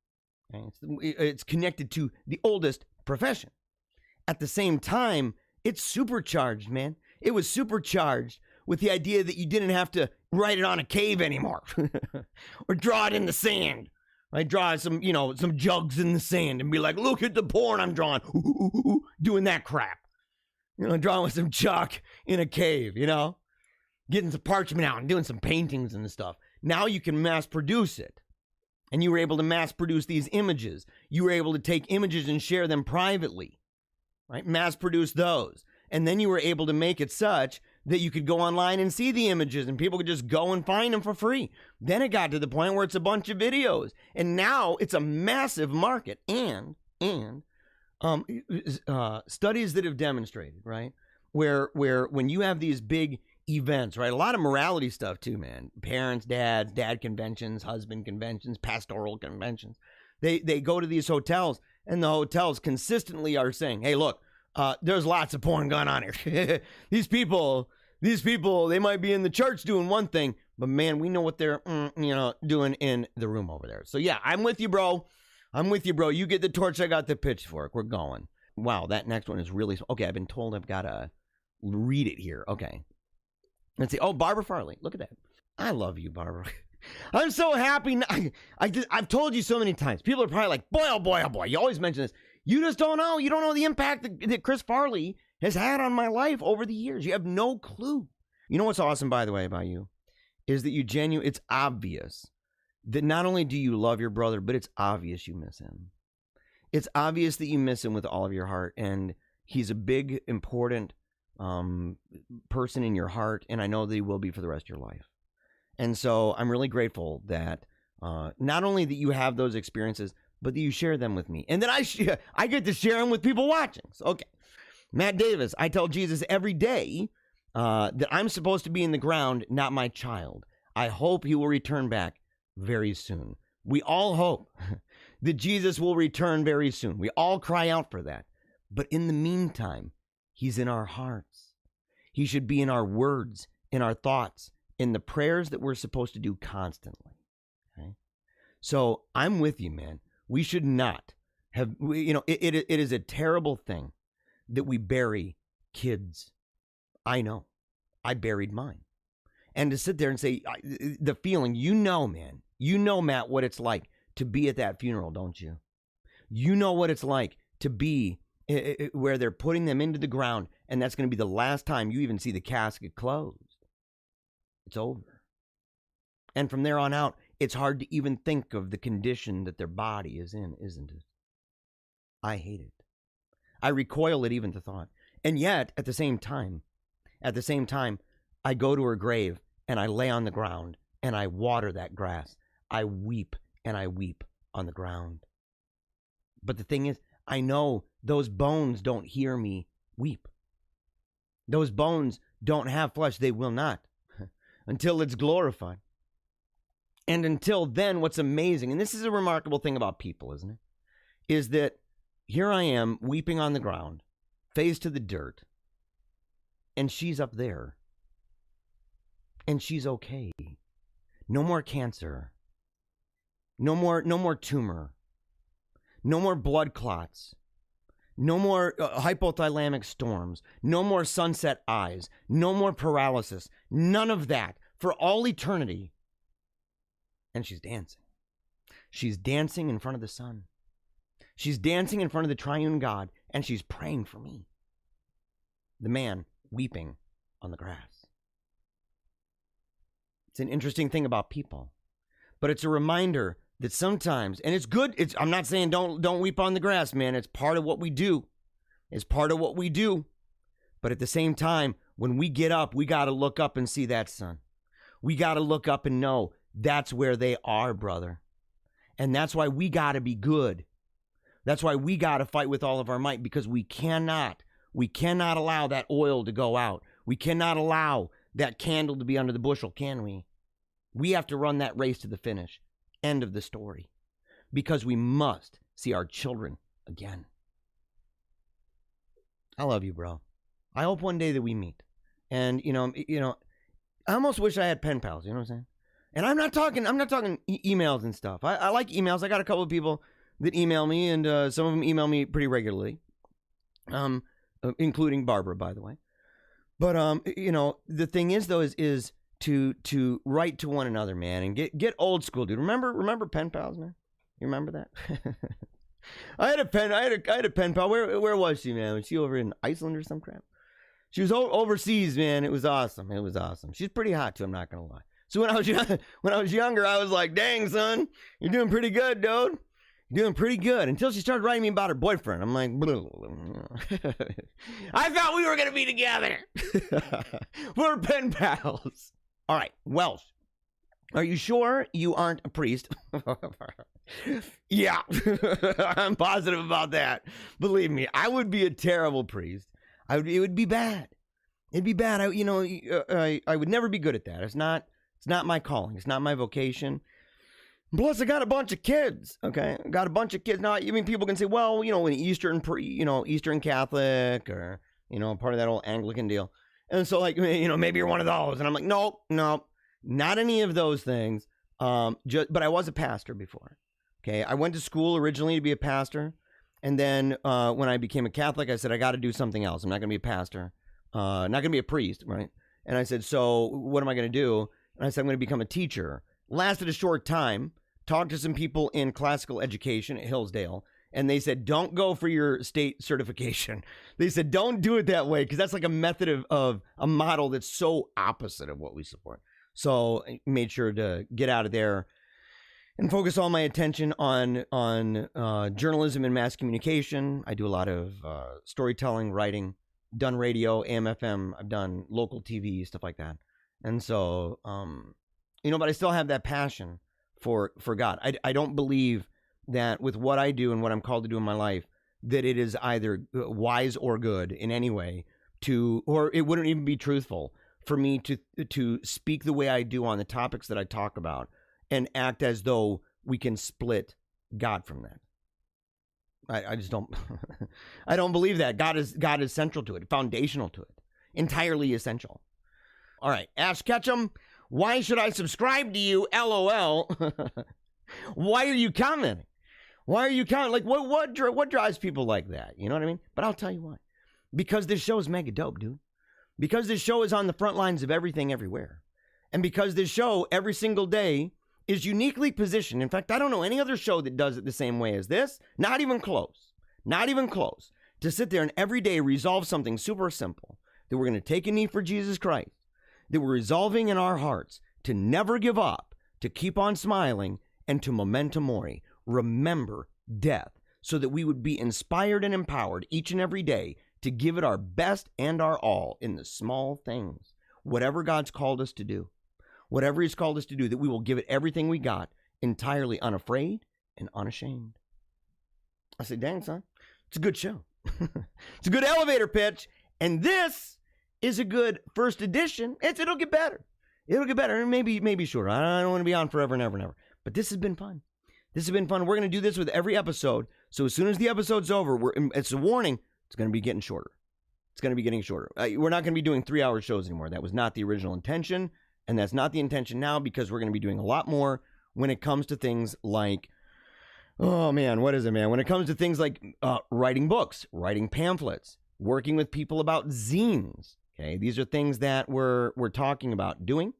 Okay? It's connected to the oldest profession. At the same time, it's supercharged, man. It was supercharged with the idea that you didn't have to write it on a cave anymore or draw it in the sand. Right? Draw some jugs in the sand and be like, look at the porn I'm drawing. Doing that crap. Drawing with some chalk in a cave, getting some parchment out and doing some paintings and stuff. Now you can mass produce it. And you were able to mass produce these images. You were able to take images and share them privately. right? Mass produce those. And then you were able to make it such that you could go online and see the images and people could just go and find them for free. Then it got to the point where it's a bunch of videos. And now it's a massive market. And studies that have demonstrated, right, where when you have these big events, right, a lot of morality stuff too, man. Parents, dad conventions, husband conventions, pastoral conventions. They go to these hotels, and the hotels consistently are saying, hey, look, there's lots of porn going on here. These people, they might be in the church doing one thing, but man, we know what they're, doing in the room over there. So yeah, I'm with you, bro. You get the torch, I got the pitchfork. We're going. Wow, that next one is really, okay, I've been told I've got to read it here. Okay. Let's see. Oh, Barbara Farley. Look at that. I love you, Barbara. I'm so happy. I've told you so many times. People are probably like, boy, oh boy, oh boy. You always mention this. You just don't know. You don't know the impact that Chris Farley has had on my life over the years. You have no clue. You know what's awesome, by the way, about you? Is that it's obvious that not only do you love your brother, but it's obvious you miss him. It's obvious that you miss him with all of your heart. And he's a big, important person in your heart. And I know that he will be for the rest of your life. And so I'm really grateful that not only that you have those experiences, but that you share them with me. And that I get to share them with people watching. So, okay. Matt Davis, I tell Jesus every day that I'm supposed to be in the ground, not my child. I hope he will return back very soon. We all hope that Jesus will return very soon. We all cry out for that. But in the meantime, he's in our hearts. He should be in our words, in our thoughts, in the prayers that we're supposed to do constantly. Okay? So I'm with you, man. We should not have, it is a terrible thing that we bury kids. I know. I buried mine. And to sit there and say, the feeling, man, Matt, what it's like to be at that funeral, don't you? You know what it's like to be where they're putting them into the ground, and that's going to be the last time you even see the casket closed. It's over. And from there on out, it's hard to even think of the condition that their body is in, isn't it? I hate it. I recoil at even the thought. And yet, at the same time, I go to her grave and I lay on the ground and I water that grass. I weep and I weep on the ground. But the thing is, I know those bones don't hear me weep. Those bones don't have flesh. They will not until it's glorified. And until then, what's amazing, and this is a remarkable thing about people, isn't it? Is that here I am weeping on the ground, face to the dirt, and she's up there. And she's okay. No more cancer. No more tumor. No more blood clots. No more hypothalamic storms. No more sunset eyes. No more paralysis. None of that for all eternity. And she's dancing. She's dancing in front of the sun. She's dancing in front of the triune God, and she's praying for me. The man weeping on the grass. It's an interesting thing about people, but it's a reminder that sometimes, and it's good. I'm not saying don't weep on the grass, man. It's part of what we do. It's part of what we do. But at the same time, when we get up, we got to look up and see that sun. We got to look up and know that's where they are, brother. And that's why we got to be good. That's why we got to fight with all of our might, because we cannot allow that oil to go out. We cannot allow that candle to be under the bushel, can we? We have to run that race to the finish. End of the story. Because we must see our children again. I love you, bro. I hope one day that we meet. And, I almost wish I had pen pals, you know what I'm saying? And I'm not talking emails and stuff. I like emails. I got a couple of people that email me, and some of them email me pretty regularly. Including Barbara, by the way. But the thing is, though, is to write to one another, man, and get old school, dude. Remember pen pals, man? You remember that? I had a pen pal. Where was she, man? Was she over in Iceland or some crap? She was overseas, man. It was awesome. She's pretty hot too. I'm not gonna lie. So when I was younger, I was like, "Dang, son, you're doing pretty good, dude. Doing pretty good until she started writing me about her boyfriend. I'm like, I thought we were going to be together. We're pen pals. All right, Welsh. Are you sure you aren't a priest? Yeah, I'm positive about that. Believe me, I would be a terrible priest. It would be bad. It'd be bad. I would never be good at that. It's not my calling. It's not my vocation. Plus, I got a bunch of kids, okay? I got a bunch of kids. Now, I mean, people can say, well, an Eastern Catholic or, part of that old Anglican deal. And so, like, maybe you're one of those. And I'm like, no, not any of those things. But I was a pastor before, okay? I went to school originally to be a pastor. And then when I became a Catholic, I said, I got to do something else. I'm not going to be a pastor, not going to be a priest, right? And I said, so what am I going to do? And I said, I'm going to become a teacher. Lasted a short time. Talked to some people in classical education at Hillsdale, and they said, don't go for your state certification. They said, don't do it that way, because that's like a method of a model that's so opposite of what we support. So I made sure to get out of there and focus all my attention on journalism and mass communication. I do a lot of storytelling, writing, done radio, AM, FM. I've done local TV, stuff like that. And so, but I still have that passion for God. I don't believe that with what I do and what I'm called to do in my life, that it is either wise or good in any way or it wouldn't even be truthful for me to speak the way I do on the topics that I talk about and act as though we can split God from that. I just don't, I don't believe that. God is central to it, foundational to it, entirely essential. All right, Ash Ketchum. Why should I subscribe to you? LOL. Why are you commenting? Why are you commenting? Like, what drives people like that? You know what I mean? But I'll tell you why. Because this show is mega dope, dude. Because this show is on the front lines of everything, everywhere. And because this show, every single day, is uniquely positioned. In fact, I don't know any other show that does it the same way as this. Not even close. Not even close. To sit there and every day resolve something super simple. That we're going to take a knee for Jesus Christ. That we're resolving in our hearts to never give up, to keep on smiling, and to memento mori, remember death, so that we would be inspired and empowered each and every day to give it our best and our all in the small things. Whatever God's called us to do, whatever He's called us to do, that we will give it everything we got, entirely unafraid and unashamed. I say, dang, son, it's a good show. It's a good elevator pitch, and this is a good first edition. It'll get better. It'll get better. Maybe shorter. I don't want to be on forever and ever and ever. But this has been fun. This has been fun. We're going to do this with every episode. So as soon as the episode's over, it's a warning. It's going to be getting shorter. It's going to be getting shorter. We're not going to be doing 3-hour shows anymore. That was not the original intention. And that's not the intention now, because we're going to be doing a lot more when it comes to things like, oh man, what is it, man? When it comes to things like writing books, writing pamphlets, working with people about zines. Okay, these are things that we're talking about doing.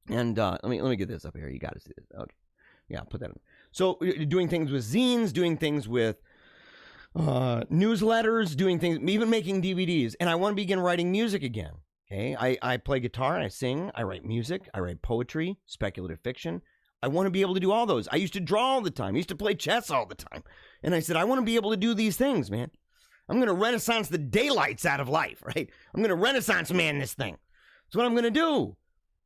And let me get this up here. You got to see this. Okay, yeah, put that in. So doing things with zines, doing things with newsletters, doing things, even making DVDs. And I want to begin writing music again. Okay, I play guitar, I sing, I write music, I write poetry, speculative fiction. I want to be able to do all those. I used to draw all the time. I used to play chess all the time. And I said, I want to be able to do these things, man. I'm going to Renaissance the daylights out of life, right? I'm going to Renaissance man this thing. That's what I'm going to do,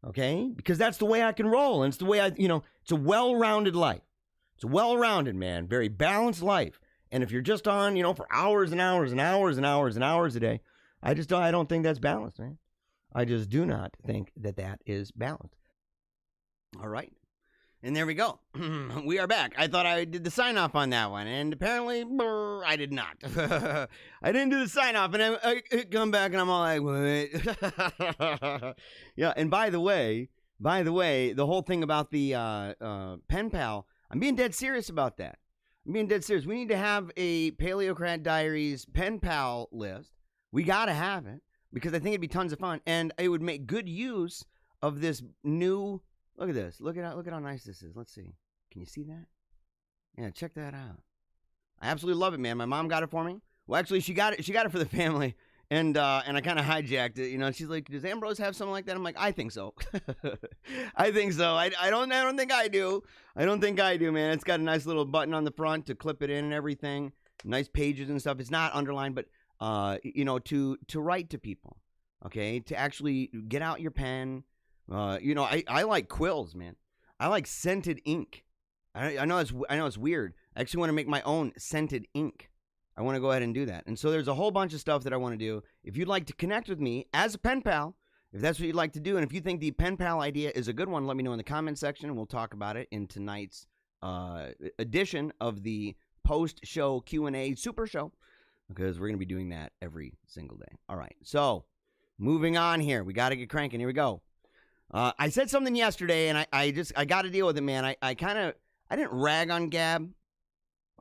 okay? Because that's the way I can roll. And it's the way it's a well-rounded life. It's a well-rounded, man, very balanced life. And if you're just on, for hours and hours and hours and hours and hours a day, I don't think that's balanced, man. I just do not think that is balanced. All right. And there we go. We are back. I thought I did the sign-off on that one, and apparently, I did not. I didn't do the sign-off, and I come back, and I'm all like, wait. Yeah, and by the way, the whole thing about the pen pal, I'm being dead serious about that. I'm being dead serious. We need to have a Paleocrat Diaries pen pal list. We got to have it, because I think it'd be tons of fun, and it would make good use of this new... Look at this. Look at how nice this is. Let's see. Can you see that? Yeah, check that out. I absolutely love it, man. My mom got it for me. Well, actually, she got it for the family, And I kind of hijacked it, you know. She's like, "Does Ambrose have something like that?" I'm like, "I think so. I think so. I don't think I do. I don't think I do, man. It's got a nice little button on the front to clip it in and everything. Nice pages and stuff. It's not underlined, but you know, to write to people, okay, to actually get out your pen. You know, I like quills, man. I like scented ink. I know it's weird. I actually want to make my own scented ink. I want to go ahead and do that. And so there's a whole bunch of stuff that I want to do. If you'd like to connect with me as a pen pal, if that's what you'd like to do, and if you think the pen pal idea is a good one, let me know in the comment section, and we'll talk about it in tonight's edition of the post-show Q&A super show, because we're going to be doing that every single day. All right, so moving on here. We got to get cranking. Here we go. I said something yesterday, and I got to deal with it, man. I didn't rag on Gab.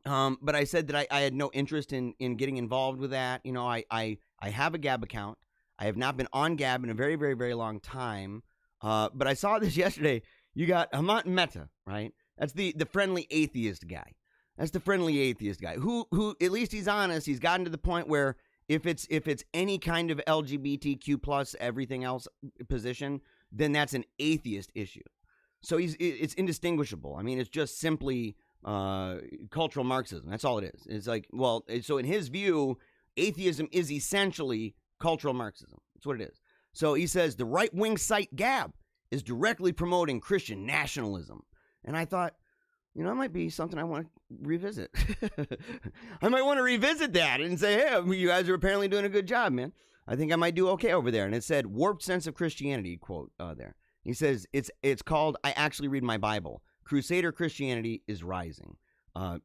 But I said that I had no interest in getting involved with that. You know, I have a Gab account. I have not been on Gab in a very, very, very long time. But I saw this yesterday. You got Hamant Mehta, right? That's the friendly atheist guy. That's the friendly atheist guy who at least he's honest. He's gotten to the point where if it's any kind of LGBTQ plus everything else position, then that's an atheist issue. So it's indistinguishable. I mean, it's just simply cultural Marxism. That's all it is. It's like, well, so in his view, atheism is essentially cultural Marxism. That's what it is. So he says the right-wing site Gab is directly promoting Christian nationalism. And I thought, you know, that might be something I want to revisit. I might want to revisit that and say, hey, you guys are apparently doing a good job, man. I think I might do okay over there. And it said, warped sense of Christianity, quote there. He says, it's called, I actually read my Bible. Crusader Christianity is rising.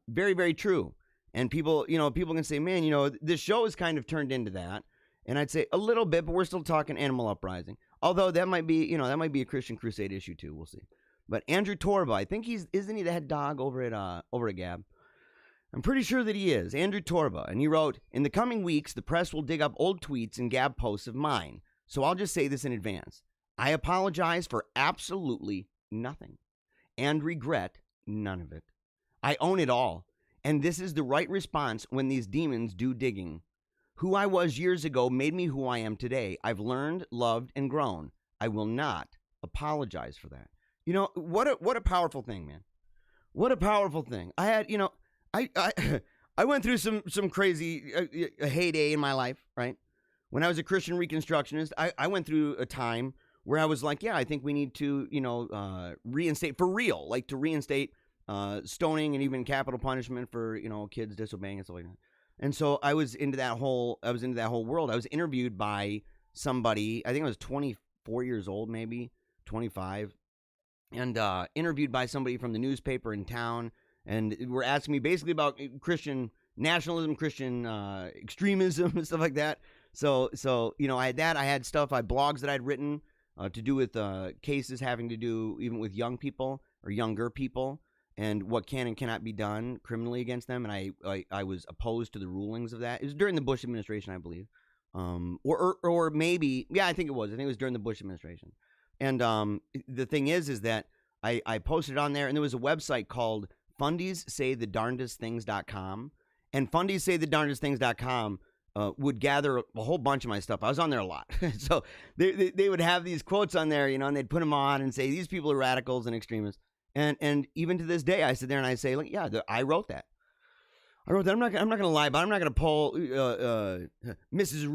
Very, very true. And people, you know, people can say, man, you know, this show has kind of turned into that. And I'd say a little bit, but we're still talking animal uprising. Although that might be, you know, that might be a Christian crusade issue too. We'll see. But Andrew Torba, I think isn't he the head dog over at Gab? I'm pretty sure that he is. Andrew Torba. And he wrote, in the coming weeks, the press will dig up old tweets and Gab posts of mine. So I'll just say this in advance. I apologize for absolutely nothing. And regret none of it. I own it all, and this is the right response when these demons do digging. Who I was years ago made me who I am today. I've learned, loved, and grown. I will not apologize for that. You know, what a powerful thing, man. What a powerful thing. I had, you know, I went through some crazy heyday in my life, right? When I was a Christian Reconstructionist, I went through a time where I was like, yeah, I think we need to, you know, reinstate for real, like to reinstate stoning and even capital punishment for, you know, kids disobeying and stuff like that. And so I was into that whole world. I was interviewed by somebody, I think I was 24 years old, maybe 25, and interviewed by somebody from the newspaper in town, and were asking me basically about Christian nationalism, Christian extremism, and stuff like that. So you know, I had that. I had stuff, I had blogs that I'd written to do with cases having to do even with young people or younger people and what can and cannot be done criminally against them. And I was opposed to the rulings of that. It was during the Bush administration, I believe. Or maybe, yeah, I think it was. I think it was during the Bush administration. And the thing is that I posted on there, and there was a website called fundiessaythedarndestthings.com. And fundiessaythedarndestthings.com would gather a whole bunch of my stuff. I was on there a lot. So they would have these quotes on there, you know, and they'd put them on and say, these people are radicals and extremists. And even to this day, I sit there and I say, like, yeah, I wrote that. I'm not going to lie about it. I'm not going to pull Mrs.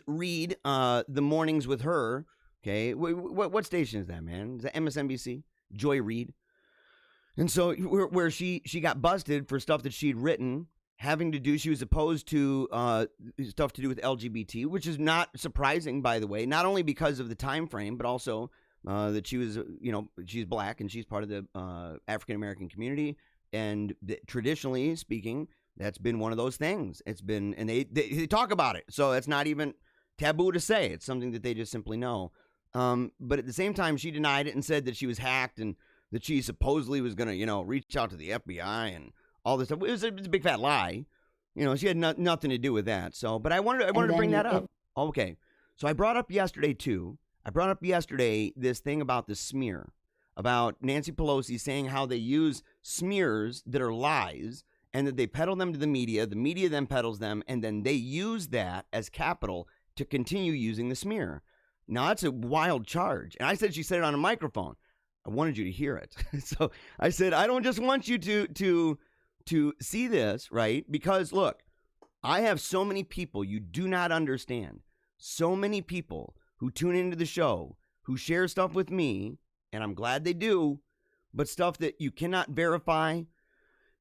Reed, the mornings with her. Okay. What station is that, man? Is that MSNBC? Joy Reid. And so where she got busted for stuff that she'd written having to do, she was opposed to stuff to do with LGBT, which is not surprising, by the way, not only because of the time frame, but also that she was, you know, she's black and she's part of the African-American community. And traditionally speaking, that's been one of those things. It's been, and they talk about it. So it's not even taboo to say. It's something that they just simply know. But at the same time, she denied it and said that she was hacked and that she supposedly was going to, you know, reach out to the FBI and all this stuff. It was a big fat lie. You know, she had nothing to do with that. So, but I wanted to bring that up. Okay. So I brought up yesterday too. This thing about the smear, about Nancy Pelosi saying how they use smears that are lies and that they peddle them to the media then peddles them, and then they use that as capital to continue using the smear. Now, that's a wild charge. And I said she said it on a microphone. I wanted you to hear it. So I said, I don't just want you to see this, right? Because, look, I have so many people you do not understand. So many people who tune into the show, who share stuff with me, and I'm glad they do, but stuff that you cannot verify.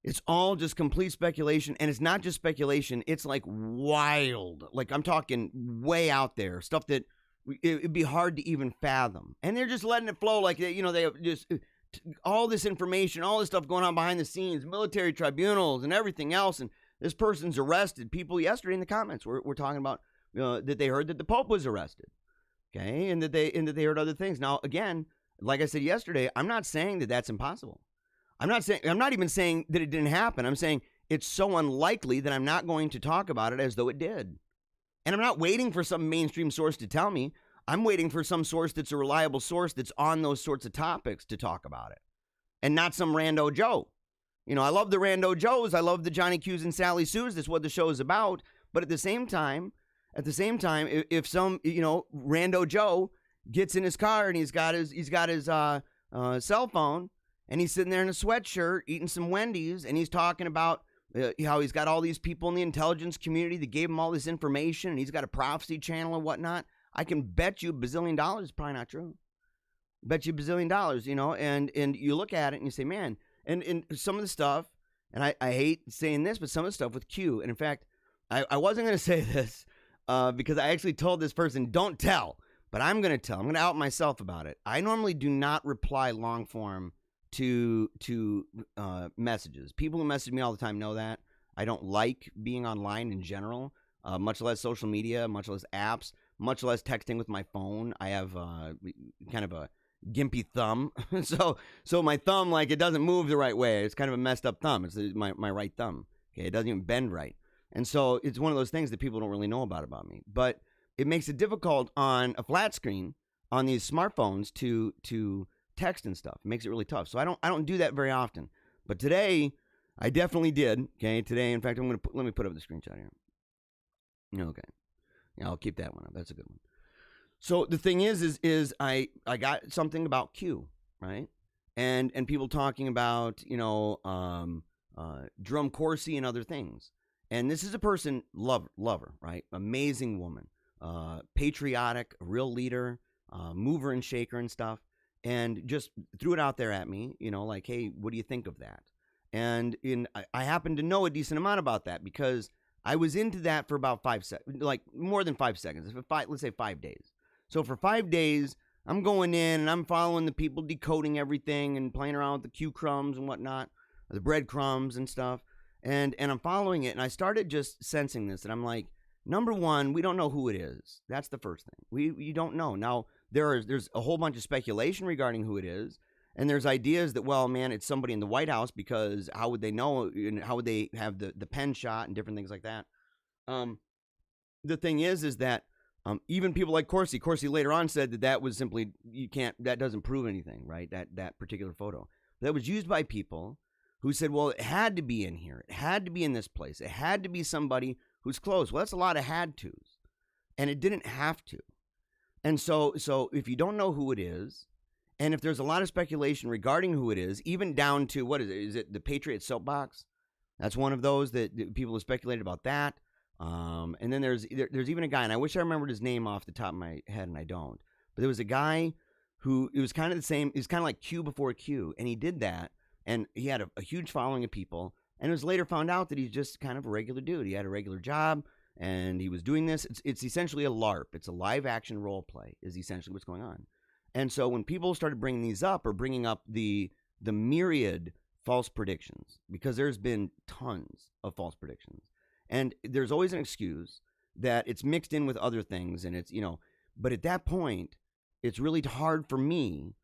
It's all just complete speculation, and it's not just speculation. It's like wild. Like, I'm talking way out there, stuff that it'd be hard to even fathom. And they're just letting it flow like, they just all this information, all this stuff going on behind the scenes, military tribunals and everything else. And this person's arrested. People yesterday in the comments were talking about that they heard that the Pope was arrested. Okay. And that they heard other things. Now, again, like I said yesterday, I'm not saying that that's impossible. I'm not even saying that it didn't happen. I'm saying it's so unlikely that I'm not going to talk about it as though it did. And I'm not waiting for some mainstream source to tell me. I'm waiting for some source that's a reliable source that's on those sorts of topics to talk about it. And not some rando Joe. I love the rando Joes. I love the Johnny Q's and Sally Sue's. That's what the show is about. But at the same time, if some, rando Joe gets in his car and he's got his cell phone and he's sitting there in a sweatshirt eating some Wendy's and he's talking about how he's got all these people in the intelligence community that gave him all this information, and he's got a prophecy channel and whatnot, I can bet you $1 bazillion it's probably not true. Bet you $1 bazillion, and you look at it and you say, man, and some of the stuff, and I hate saying this, but some of the stuff with Q, and in fact, I wasn't going to say this because I actually told this person, don't tell, but I'm going to tell. I'm going to out myself about it. I normally do not reply long form to messages. People who message me all the time know that. I don't like being online in general, much less social media, much less apps, much less texting with my phone. I have kind of a gimpy thumb. so my thumb, like, it doesn't move the right way. It's kind of a messed up thumb. It's my right thumb. Okay, it doesn't even bend right. And so it's one of those things that people don't really know about me. But it makes it difficult on a flat screen on these smartphones to text and stuff. It makes it really tough. So I don't do that very often. But today, I definitely did. Okay, today, in fact, let me put up the screenshot here. Okay. Yeah, I'll keep that one up. That's a good one. So the thing is I got something about Q, right? And people talking about, Drum Corsi and other things. And this is a person, lover, right? Amazing woman, patriotic, a real leader, mover and shaker and stuff. And just threw it out there at me, like, hey, what do you think of that? And I happen to know a decent amount about that because I was into that for about 5 seconds, like more than 5 seconds. Let's say 5 days. So for 5 days, I'm going in and I'm following the people decoding everything and playing around with the Q crumbs and whatnot, the breadcrumbs and stuff. And I'm following it, and I started just sensing this, and I'm like, number one, we don't know who it is. That's the first thing. You don't know. Now, there's a whole bunch of speculation regarding who it is, and there's ideas that, well, man, it's somebody in the White House because how would they know, and how would they have the pen shot and different things like that. The thing is that even people like Corsi later on said that was simply, that doesn't prove anything, right? That particular photo. That was used by people who said, well, it had to be in here. It had to be in this place. It had to be somebody who's close. Well, that's a lot of had tos. And it didn't have to. And so if you don't know who it is, and if there's a lot of speculation regarding who it is, even down to, what is it? Is it the Patriot soapbox? That's one of those that people have speculated about that. And then there's even a guy, and I wish I remembered his name off the top of my head, and I don't. But there was a guy who, it was kind of the same, it was kind of like Q before Q, and he did that, and he had a huge following of people, and it was later found out that he's just kind of a regular dude. He had a regular job, and he was doing this. It's essentially a LARP. It's a live action role play is essentially what's going on. And so when people started bringing these up, or bringing up the myriad false predictions, because there's been tons of false predictions, and there's always an excuse that it's mixed in with other things, and it's, but at that point, it's really hard for me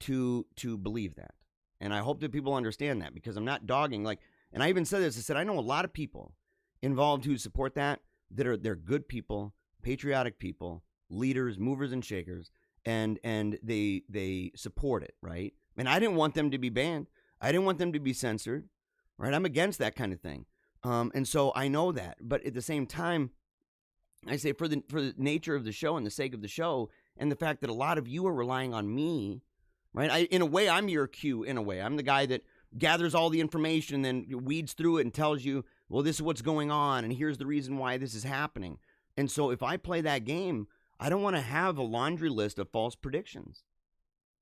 to believe that. And I hope that people understand that, because I'm not dogging, and I even said this, I said, I know a lot of people involved who support that they're good people, patriotic people, leaders, movers and shakers, and they support it, right? And I didn't want them to be banned. I didn't want them to be censored. right? I'm against that kind of thing. And so I know that. But at the same time, I say for the nature of the show and the sake of the show and the fact that a lot of you are relying on me, right? In a way, I'm your Q in a way. I'm the guy that gathers all the information and then weeds through it and tells you, well, this is what's going on and here's the reason why this is happening. And so if I play that game, I don't want to have a laundry list of false predictions.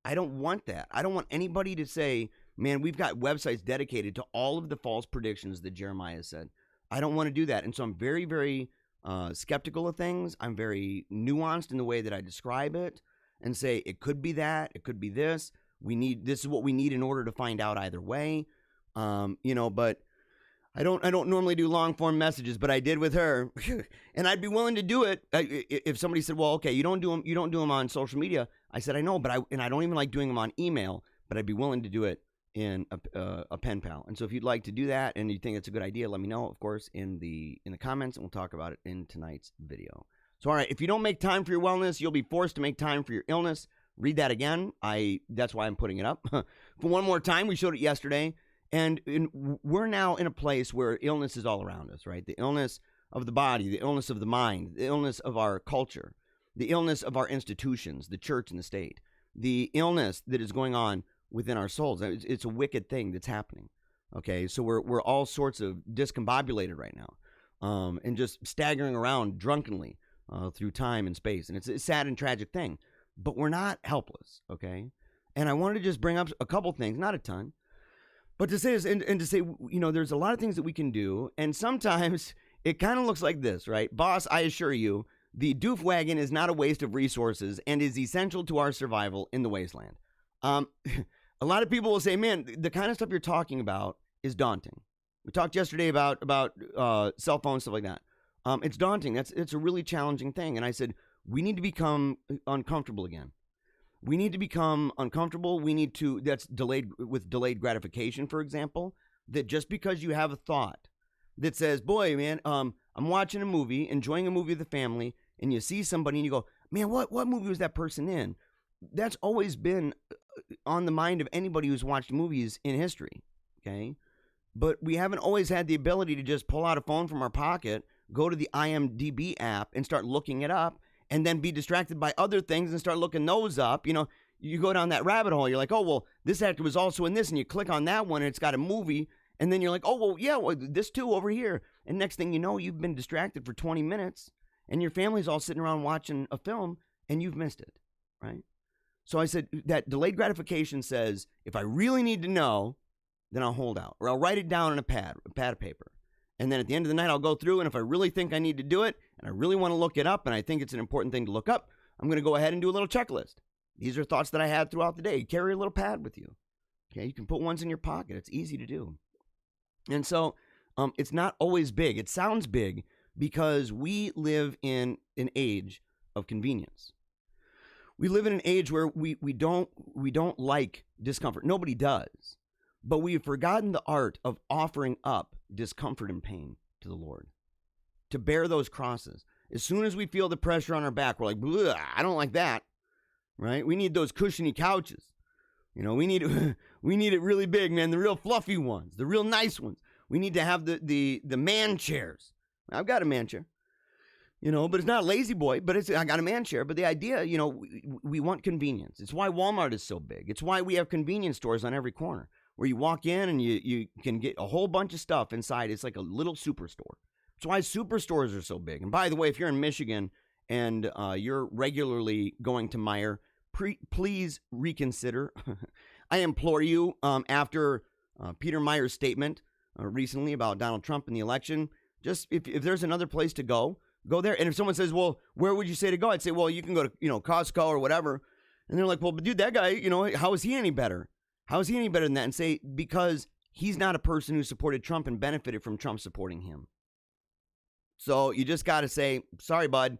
I don't want that. I don't want anybody to say, man, we've got websites dedicated to all of the false predictions that Jeremiah said. I don't want to do that. And so I'm very, very skeptical of things. I'm very nuanced in the way that I describe it and say it could be that, it could be this. This is what we need in order to find out either way. But I don't normally do long form messages, but I did with her, and I'd be willing to do it if somebody said, "Well, okay, you don't do them on social media." I said, "I know, but I don't even like doing them on email, but I'd be willing to do it in a pen pal." And so, if you'd like to do that and you think it's a good idea, let me know, of course, in the comments, and we'll talk about it in tonight's video. So, all right, if you don't make time for your wellness, you'll be forced to make time for your illness. Read that again. That's why I'm putting it up for one more time. We showed it yesterday. And we're now in a place where illness is all around us, right? The illness of the body, the illness of the mind, the illness of our culture, the illness of our institutions, the church and the state, the illness that is going on within our souls. It's a wicked thing that's happening, okay? So we're all sorts of discombobulated right now and just staggering around drunkenly through time and space. And it's a sad and tragic thing, but we're not helpless, okay? And I wanted to just bring up a couple things, not a ton, but to say this, and to say, there's a lot of things that we can do, and sometimes it kind of looks like this, right? Boss, I assure you, the doof wagon is not a waste of resources and is essential to our survival in the wasteland. A lot of people will say, man, the kind of stuff you're talking about is daunting. We talked yesterday about cell phones, stuff like that. It's daunting. It's a really challenging thing. And I said, we need to become uncomfortable again. We need to become uncomfortable. That's delayed gratification, for example, that just because you have a thought that says, boy, man, I'm watching a movie, enjoying a movie with the family, and you see somebody and you go, man, what movie was that person in? That's always been on the mind of anybody who's watched movies in history, okay? But we haven't always had the ability to just pull out a phone from our pocket, go to the IMDb app and start looking it up, and then be distracted by other things and start looking those up. You go down that rabbit hole. You're like, oh, well, this actor was also in this. And you click on that one and it's got a movie. And then you're like, oh, well, yeah, this too over here. And next thing you know, you've been distracted for 20 minutes and your family's all sitting around watching a film and you've missed it, right? So I said that delayed gratification says, if I really need to know, then I'll hold out. Or I'll write it down on a pad of paper. And then at the end of the night, I'll go through, and if I really think I need to do it, and I really want to look it up, and I think it's an important thing to look up, I'm going to go ahead and do a little checklist. These are thoughts that I had throughout the day. Carry a little pad with you. Okay, you can put ones in your pocket. It's easy to do. And so it's not always big. It sounds big because we live in an age of convenience. We live in an age where we don't like discomfort. Nobody does. But we have forgotten the art of offering up discomfort and pain to the Lord, to bear those crosses. As soon as we feel the pressure on our back, we're like, I don't like that, right? We need those cushiony couches. We need it really big, man, the real fluffy ones, the real nice ones. We need to have the man chairs. I've got a man chair, but it's not a lazy boy, but I got a man chair. But the idea, we want convenience. It's why Walmart is so big. It's why we have convenience stores on every corner, where you walk in and you can get a whole bunch of stuff inside. It's like a little superstore. That's why superstores are so big. And by the way, if you're in Michigan and you're regularly going to Meijer, please reconsider. I implore you, after Peter Meier's statement recently about Donald Trump and the election, just if there's another place to go there. And if someone says, well, where would you say to go? I'd say, well, you can go to Costco or whatever. And they're like, well, but dude, that guy, how is he any better? How is he any better than that? And say, because he's not a person who supported Trump and benefited from Trump supporting him. So you just got to say, sorry, bud,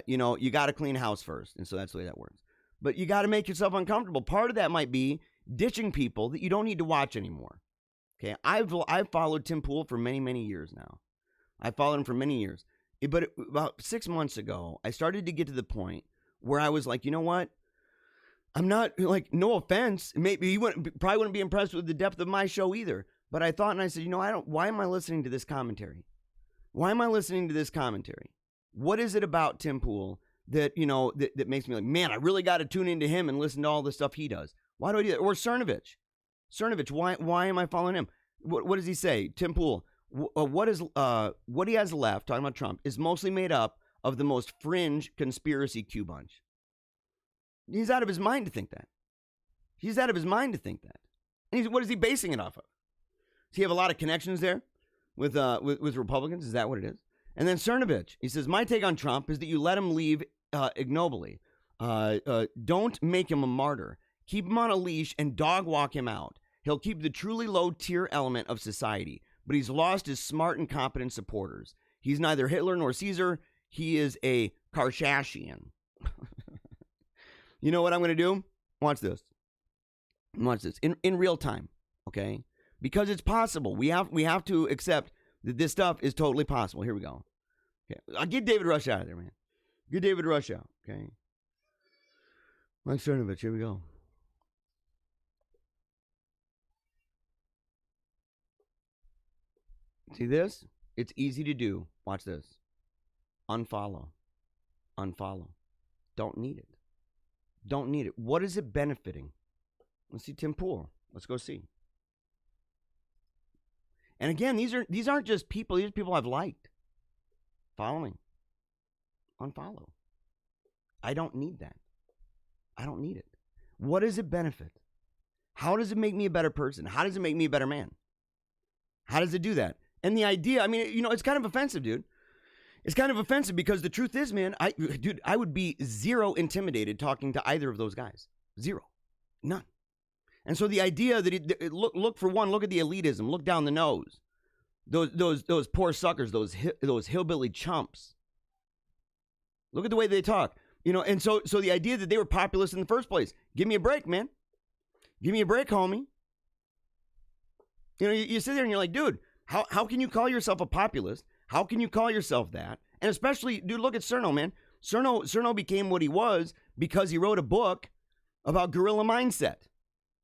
you got to clean house first. And so that's the way that works. But you got to make yourself uncomfortable. Part of that might be ditching people that you don't need to watch anymore. Okay, I've followed Tim Pool for many, many years now. I followed him for many years. But about 6 months ago, I started to get to the point where I was like, you know what? I'm not, like, no offense. Maybe he probably wouldn't be impressed with the depth of my show either. But I thought, and I said, why am I listening to this commentary? Why am I listening to this commentary? What is it about Tim Pool that, that makes me like, man, I really got to tune into him and listen to all the stuff he does? Why do I do that? Or Cernovich, why am I following him? What does he say? Tim Pool, what he has left, talking about Trump, is mostly made up of the most fringe conspiracy Q bunch. He's out of his mind to think that. And what is he basing it off of? Does he have a lot of connections there with Republicans? Is that what it is? And then Cernovich, he says, my take on Trump is that you let him leave ignobly. Don't make him a martyr. Keep him on a leash and dog walk him out. He'll keep the truly low-tier element of society, but he's lost his smart and competent supporters. He's neither Hitler nor Caesar. He is a Kardashian. You know what I'm going to do? Watch this. In real time, okay? Because it's possible. We have to accept that this stuff is totally possible. Here we go. Okay, I'll get David Rush out of there, man. Get David Rush out, okay? Mike Cernovich, here we go. See this? It's easy to do. Watch this. Unfollow. Don't need it. What is it benefiting? Let's see Tim Pool. Let's go see. And again, these aren't just people. These are people I've liked. Following. Unfollow. I don't need that. I don't need it. What does it benefit? How does it make me a better person? How does it make me a better man? How does it do that? And the idea, I mean, it's kind of offensive, dude. It's kind of offensive because the truth is, man, I would be zero intimidated talking to either of those guys. Zero. None. And so the idea that look for one, look at the elitism, look down the nose. Those poor suckers, those hillbilly chumps. Look at the way they talk. And so the idea that they were populist in the first place. Give me a break, man. Give me a break, homie. You sit there and you're like, dude, how can you call yourself a populist? How can you call yourself that? And especially, dude, look at Cerno, man. Cerno became what he was because he wrote a book about guerrilla mindset.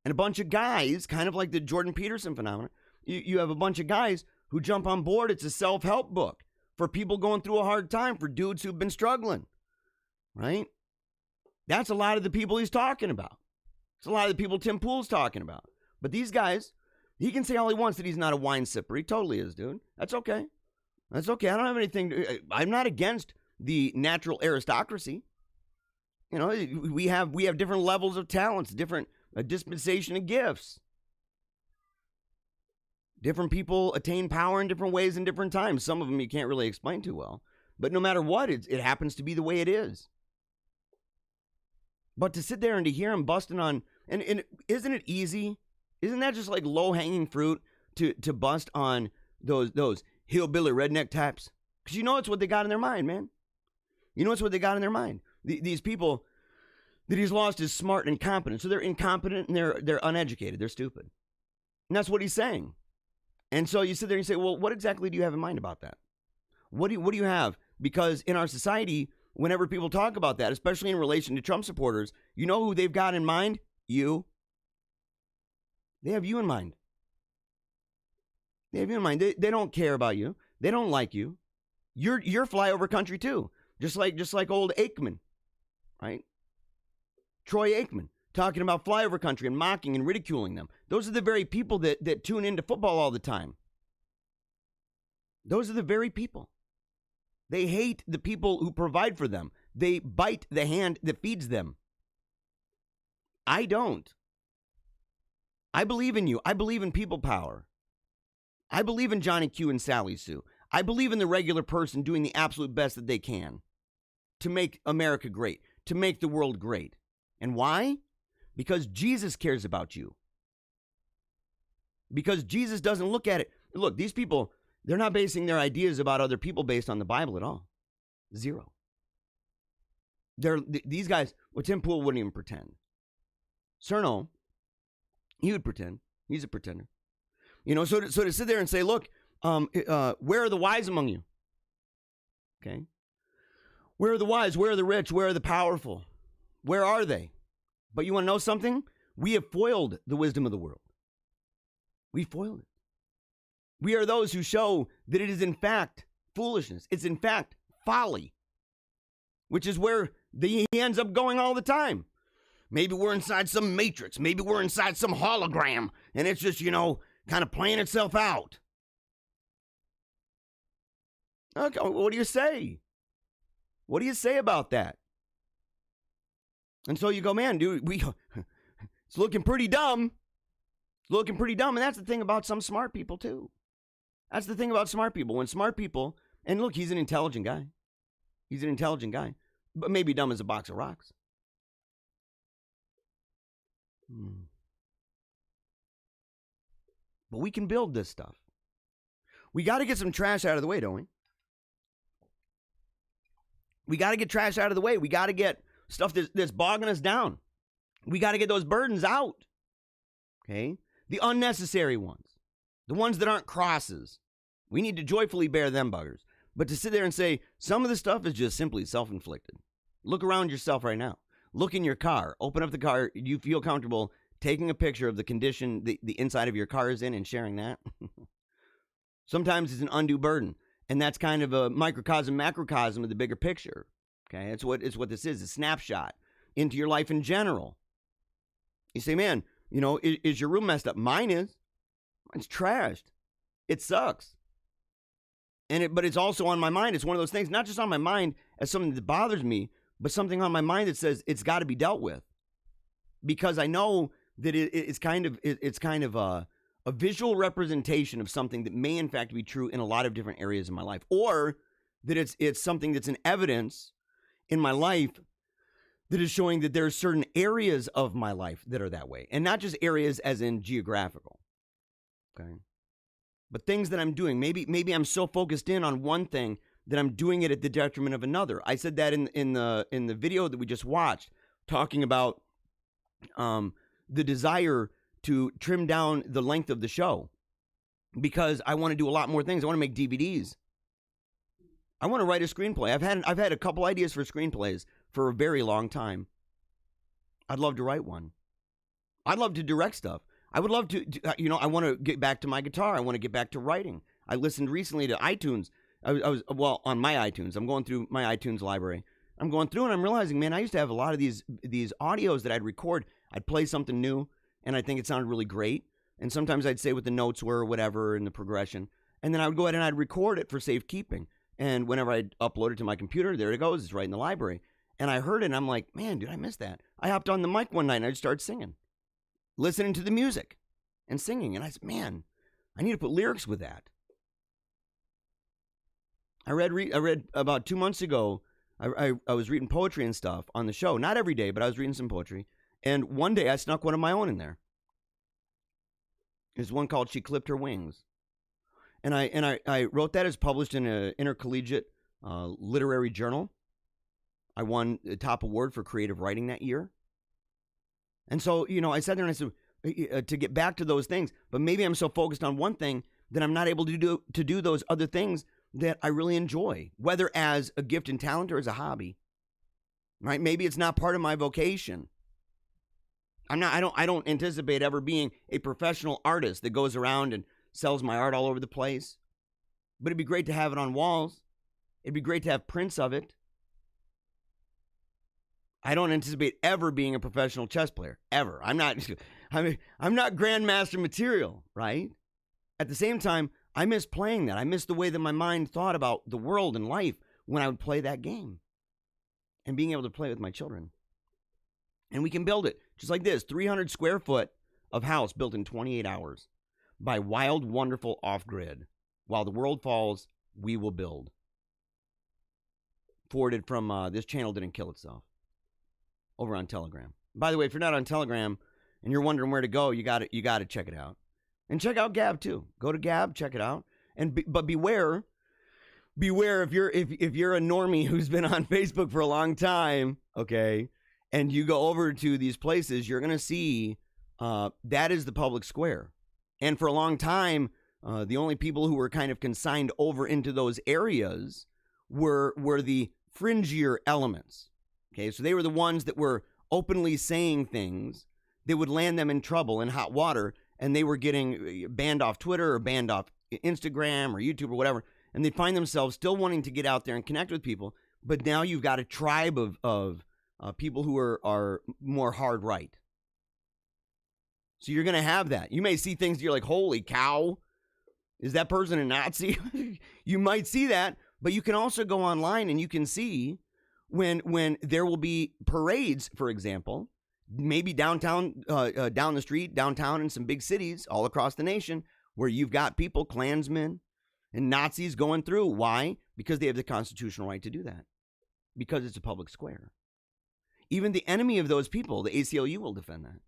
And a bunch of guys, kind of like the Jordan Peterson phenomenon, you have a bunch of guys who jump on board. It's a self-help book for people going through a hard time, for dudes who've been struggling, right? That's a lot of the people he's talking about. It's a lot of the people Tim Pool's talking about. But these guys, he can say all he wants that he's not a wine sipper. He totally is, dude. That's okay. That's okay. I don't have anything. I'm not against the natural aristocracy. We have different levels of talents, different dispensation of gifts. Different people attain power in different ways in different times. Some of them you can't really explain too well. But no matter what, it happens to be the way it is. But to sit there and to hear him busting on, and isn't it easy? Isn't that just like low-hanging fruit to bust on those hillbilly redneck types? Because it's what they got in their mind, man. It's what they got in their mind. These people that he's lost his smart and competent. So they're incompetent and they're uneducated. They're stupid. And that's what he's saying. And so you sit there and you say, well, what exactly do you have in mind about that? What do you have? Because in our society, whenever people talk about that, especially in relation to Trump supporters, you know who they've got in mind? You. They have you in mind. They have you in mind. They don't care about you. They don't like you. You're flyover country too. Just like old Aikman, right? Troy Aikman, talking about flyover country and mocking and ridiculing them. Those are the very people that tune into football all the time. Those are the very people. They hate the people who provide for them. They bite the hand that feeds them. I don't. I believe in you. I believe in people power. I believe in Johnny Q and Sally Sue. I believe in the regular person doing the absolute best that they can to make America great, to make the world great. And why? Because Jesus cares about you. Because Jesus doesn't look at it. Look, these people, they're not basing their ideas about other people based on the Bible at all. Zero. These guys, well, Tim Pool wouldn't even pretend. Cerno, he would pretend. He's a pretender. So to sit there and say, look, where are the wise among you? Okay. Where are the wise? Where are the rich? Where are the powerful? Where are they? But you want to know something? We have foiled the wisdom of the world. We foiled it. We are those who show that it is in fact foolishness. It's in fact folly, which is where he ends up going all the time. Maybe we're inside some matrix. Maybe we're inside some hologram, and it's just, kind of playing itself out. Okay, what do you say? What do you say about that? And so you go, man, dude, it's looking pretty dumb. It's looking pretty dumb, and that's the thing about some smart people, too. That's the thing about smart people. When smart people, and look, he's an intelligent guy. He's an intelligent guy, but maybe dumb as a box of rocks. But we can build this stuff. We got to get some trash out of the way, don't we? We got to get trash out of the way. We got to get stuff that's bogging us down. We got to get those burdens out. Okay? The unnecessary ones. The ones that aren't crosses. We need to joyfully bear them buggers. But to sit there and say, some of the stuff is just simply self-inflicted. Look around yourself right now. Look in your car. Open up the car. You feel comfortable taking a picture of the condition the inside of your car is in and sharing that? Sometimes it's an undue burden. And that's kind of a microcosm, macrocosm of the bigger picture. Okay, it's what this is, a snapshot into your life in general. You say, man, is your room messed up? Mine is. Mine's trashed. It sucks. But it's also on my mind. It's one of those things, not just on my mind as something that bothers me, but something on my mind that says it's got to be dealt with. Because I know that it's kind of a visual representation of something that may in fact be true in a lot of different areas of my life, or that it's something that's an evidence in my life that is showing that there are certain areas of my life that are that way, and not just areas as in geographical. Okay, but things that I'm doing, maybe I'm so focused in on one thing that I'm doing it at the detriment of another. I said that in the video that we just watched, talking about the desire to trim down the length of the show, because I want to do a lot more things. I want to make DVDs. I want to write a screenplay. I've had a couple ideas for screenplays for a very long time. I'd love to write one. I'd love to direct stuff. I would love to I want to get back to my guitar. I want to get back to writing. I listened recently to iTunes. I was on my iTunes. I'm going through my iTunes library. I'm going through and I'm realizing, man, I used to have a lot of these audios that I'd record. I'd play something new, and I think it sounded really great. And sometimes I'd say what the notes were or whatever in the progression. And then I would go ahead and I'd record it for safekeeping. And whenever I'd upload it to my computer, there it goes. It's right in the library. And I heard it, and I'm like, man, dude, I missed that. I hopped on the mic one night, and I just started singing, listening to the music and singing. And I said, man, I need to put lyrics with that. I read about 2 months ago, I was reading poetry and stuff on the show. Not every day, but I was reading some poetry. And one day I snuck one of my own in there. There's one called She Clipped Her Wings. And I wrote that as published in an intercollegiate literary journal. I won the top award for creative writing that year. And so, I sat there and I said, to get back to those things, but maybe I'm so focused on one thing that I'm not able to do those other things that I really enjoy, whether as a gift and talent or as a hobby. Right? Maybe it's not part of my vocation. I don't anticipate ever being a professional artist that goes around and sells my art all over the place. But it'd be great to have it on walls. It'd be great to have prints of it. I don't anticipate ever being a professional chess player, ever. I'm not grandmaster material, right? At the same time, I miss playing that. I miss the way that my mind thought about the world and life when I would play that game, and being able to play with my children. And we can build it just like this, 300 square foot of house built in 28 hours by Wild, Wonderful Off-Grid. While the world falls, we will build. Forwarded from This Channel Didn't Kill Itself. Over on Telegram. By the way, if you're not on Telegram and you're wondering where to go, you got to check it out. And check out Gab too. Go to Gab, check it out. But beware if you're a normie who's been on Facebook for a long time, okay, and you go over to these places, you're gonna see that is the public square. And for a long time, the only people who were kind of consigned over into those areas were the fringier elements. Okay, so they were the ones that were openly saying things that would land them in trouble in hot water, and they were getting banned off Twitter or banned off Instagram or YouTube or whatever, and they find themselves still wanting to get out there and connect with people, but now you've got a tribe of people who are more hard right. So you're going to have that. You may see things you're like, holy cow, is that person a Nazi? You might see that, but you can also go online and you can see when there will be parades, for example, maybe downtown, down the street, downtown in some big cities all across the nation, where you've got people, Klansmen and Nazis going through. Why? Because they have the constitutional right to do that. Because it's a public square. Even the enemy of those people, the ACLU, will defend that.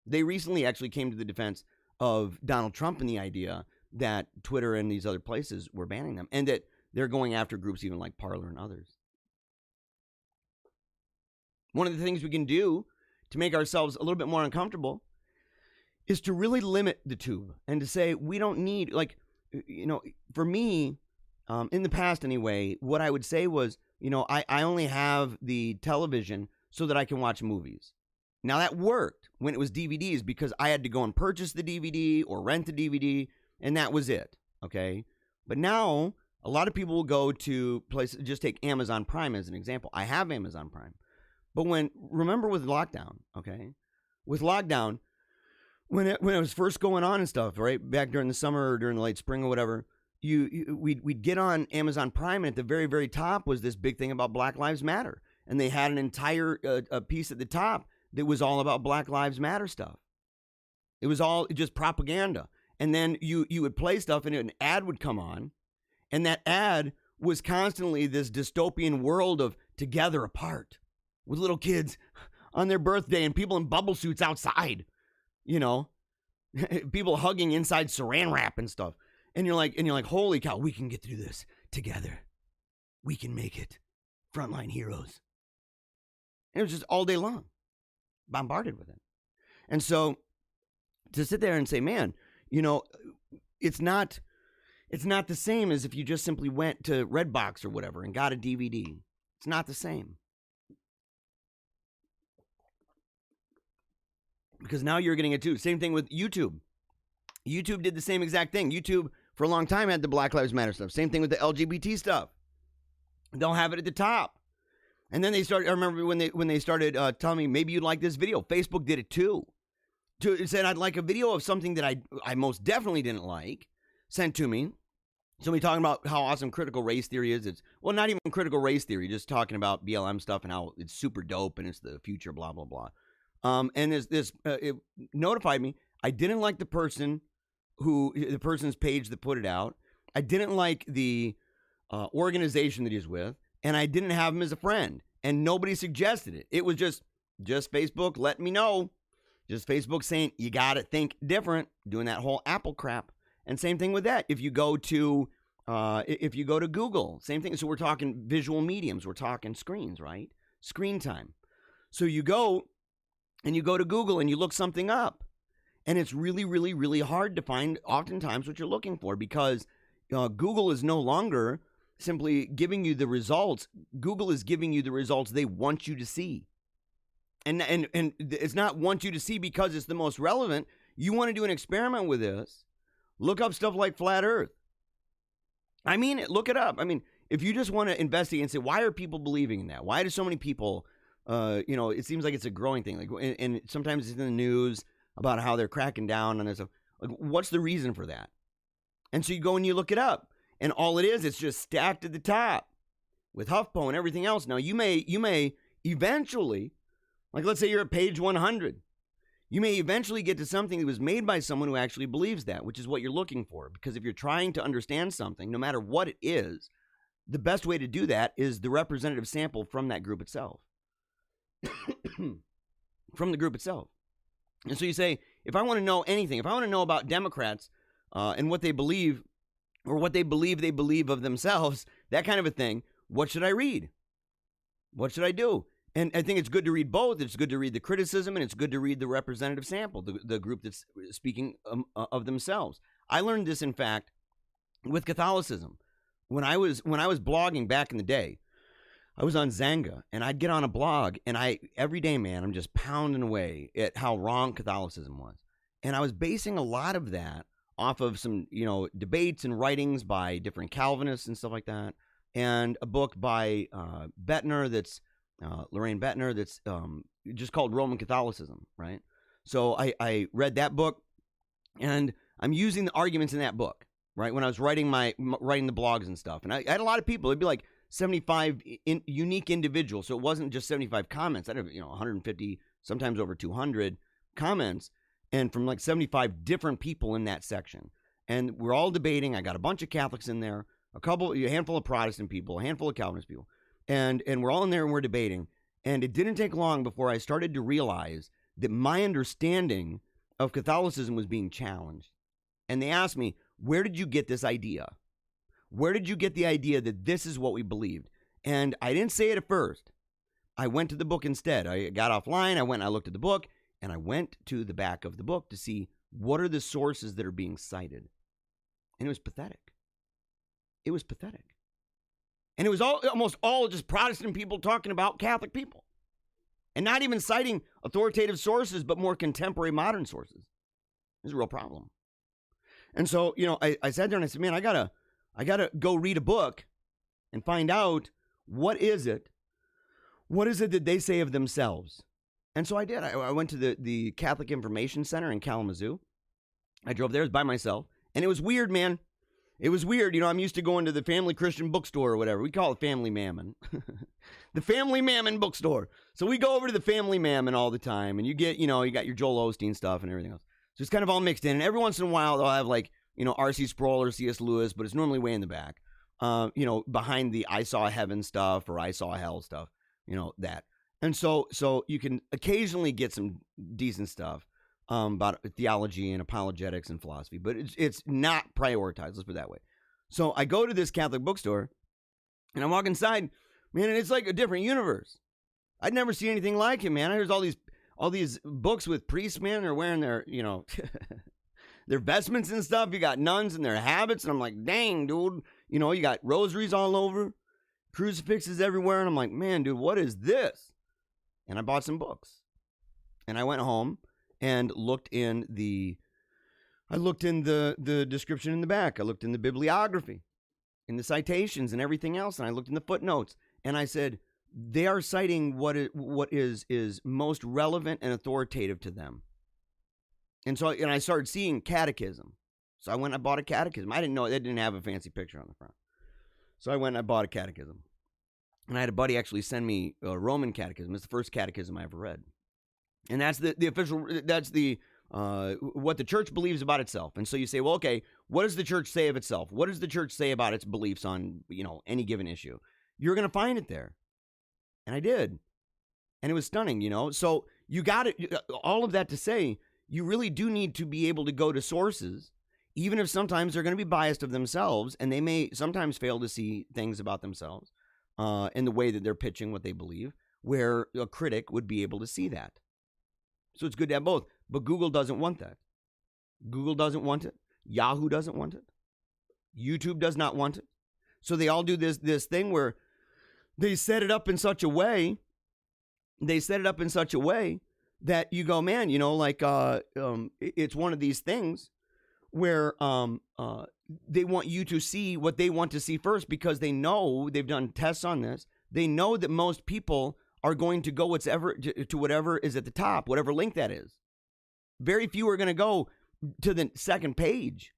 They recently actually came to the defense of Donald Trump and the idea that Twitter and these other places were banning them, and that they're going after groups even like Parler and others. One of the things we can do to make ourselves a little bit more uncomfortable is to really limit the tube and to say we don't need, like, for me, in the past anyway, what I would say was, I only have the television so that I can watch movies. Now, that worked when it was DVDs because I had to go and purchase the DVD or rent the DVD, and that was it, okay? But now, a lot of people will go to places, just take Amazon Prime as an example. I have Amazon Prime. But remember with lockdown, okay? With lockdown, when it was first going on and stuff, right? Back during the summer or during the late spring or whatever, we'd get on Amazon Prime, and at the very, very top was this big thing about Black Lives Matter. And they had an entire a piece at the top that was all about Black Lives Matter stuff. It was all just propaganda. And then you would play stuff and an ad would come on. And that ad was constantly this dystopian world of together apart with little kids on their birthday and people in bubble suits outside, people hugging inside saran wrap and stuff. And you're like, holy cow, we can get through this together. We can make it. Frontline heroes. And it was just all day long, bombarded with it. And so to sit there and say, man, it's not the same as if you just simply went to Redbox or whatever and got a DVD. It's not the same. Because now you're getting it too. Same thing with YouTube. YouTube did the same exact thing. YouTube, for a long time, had the Black Lives Matter stuff. Same thing with the LGBT stuff. They'll have it at the top. And then they started, I remember when they started telling me, maybe you'd like this video. Facebook did it too. It said, I'd like a video of something that I most definitely didn't like, sent to me. Somebody talking about how awesome critical race theory is. It's, well, not even critical race theory, just talking about BLM stuff and how it's super dope and it's the future, blah, blah, blah. And it notified me. I didn't like the person's page that put it out. I didn't like the organization that he's with, and I didn't have him as a friend, and nobody suggested it. It was just Facebook letting me know, just Facebook saying, you got to think different, doing that whole Apple crap. And same thing with that. If you go to Google, same thing. So we're talking visual mediums. We're talking screens, right? Screen time. So you go to Google and you look something up, and it's really, really, really hard to find oftentimes what you're looking for, because Google is no longer simply giving you the results. Google is giving you the results they want you to see. And it's not want you to see because it's the most relevant. You want to do an experiment with this, look up stuff like flat earth. I mean, look it up. I mean, if you just want to investigate and say, why are people believing in that? Why do so many people, it seems like it's a growing thing. Like, and sometimes it's in the news about how they're cracking down on this. Like, what's the reason for that? And so you go and you look it up. And all it is, it's just stacked at the top with HuffPo and everything else. Now, you may eventually, like let's say you're at page 100, you may eventually get to something that was made by someone who actually believes that, which is what you're looking for. Because if you're trying to understand something, no matter what it is, the best way to do that is the representative sample from that group itself. From the group itself. And so you say, if I want to know anything, if I want to know about Democrats and what they believe, or what they believe of themselves, that kind of a thing, what should I read? What should I do? And I think it's good to read both. It's good to read the criticism, and it's good to read the representative sample, the group that's speaking of themselves. I learned this, in fact, with Catholicism. When I was blogging back in the day, I was on Zanga, and I'd get on a blog, and every day, man, I'm just pounding away at how wrong Catholicism was. And I was basing a lot of that off of some, debates and writings by different Calvinists and stuff like that, and a book by Bettner that's Lorraine Bettner that's just called Roman Catholicism, right? So I read that book, and I'm using the arguments in that book, right? When I was writing the blogs and stuff, and I had a lot of people. It'd be like 75 unique individuals, so it wasn't just 75 comments. I'd have 150, sometimes over 200 comments, and from like 75 different people in that section. And we're all debating. I got a bunch of Catholics in there, a handful of Protestant people, a handful of Calvinist people, and we're all in there and we're debating. And it didn't take long before I started to realize that my understanding of Catholicism was being challenged. And they asked me, where did you get this idea? Where did you get the idea that this is what we believed? And I didn't say it at first. I went to the book instead. I got offline. I went and I looked at the book, and I went to the back of the book to see what are the sources that are being cited. And it was pathetic. It was pathetic. And it was almost all just Protestant people talking about Catholic people. And not even citing authoritative sources, but more contemporary modern sources. It's a real problem. And so, I sat there and I said, man, I gotta go read a book and find out what is it that they say of themselves. And so I did. I went to the Catholic Information Center in Kalamazoo. I drove there. I was by myself. And it was weird, man. It was weird. I'm used to going to the Family Christian Bookstore or whatever. We call it Family Mammon. The Family Mammon Bookstore. So we go over to the Family Mammon all the time. And you get, you got your Joel Osteen stuff and everything else. So it's kind of all mixed in. And every once in a while, they'll have like, R.C. Sproul or C.S. Lewis, but it's normally way in the back. Behind the I Saw Heaven stuff or I Saw Hell stuff, that. And so you can occasionally get some decent stuff about theology and apologetics and philosophy, but it's not prioritized, let's put it that way. So I go to this Catholic bookstore, and I walk inside, man, and it's like a different universe. I'd never seen anything like it, man. There's all these books with priests, man. They're wearing their, their vestments and stuff. You got nuns and their habits, and I'm like, dang, dude. You got rosaries all over, crucifixes everywhere, and I'm like, man, dude, what is this? And I bought some books, and I went home and looked in the description in the back. I looked in the bibliography, in the citations and everything else, and I looked in the footnotes, and I said, they are citing what is most relevant and authoritative to them. And so, I started seeing catechism. So I went and I bought a catechism. I didn't know, it didn't have a fancy picture on the front. So I went and I bought a catechism. And I had a buddy actually send me a Roman catechism. It's the first catechism I ever read. And that's the official, that's the, what the church believes about itself. And so you say, well, okay, what does the church say of itself? What does the church say about its beliefs on, any given issue? You're going to find it there. And I did. And it was stunning, So you got it, all of that to say, you really do need to be able to go to sources, even if sometimes they're going to be biased of themselves, and they may sometimes fail to see things about themselves in the way that they're pitching what they believe, where a critic would be able to see that. So it's good to have both. But Google doesn't want that. Google doesn't want it. Yahoo doesn't want it. YouTube does not want it. So they all do this thing where they set it up in such a way. That you go, man, it's one of these things where they want you to see what they want to see first, because they know, they've done tests on this. They know that most people are going to go to whatever is at the top, whatever link that is. Very few are going to go to the second page,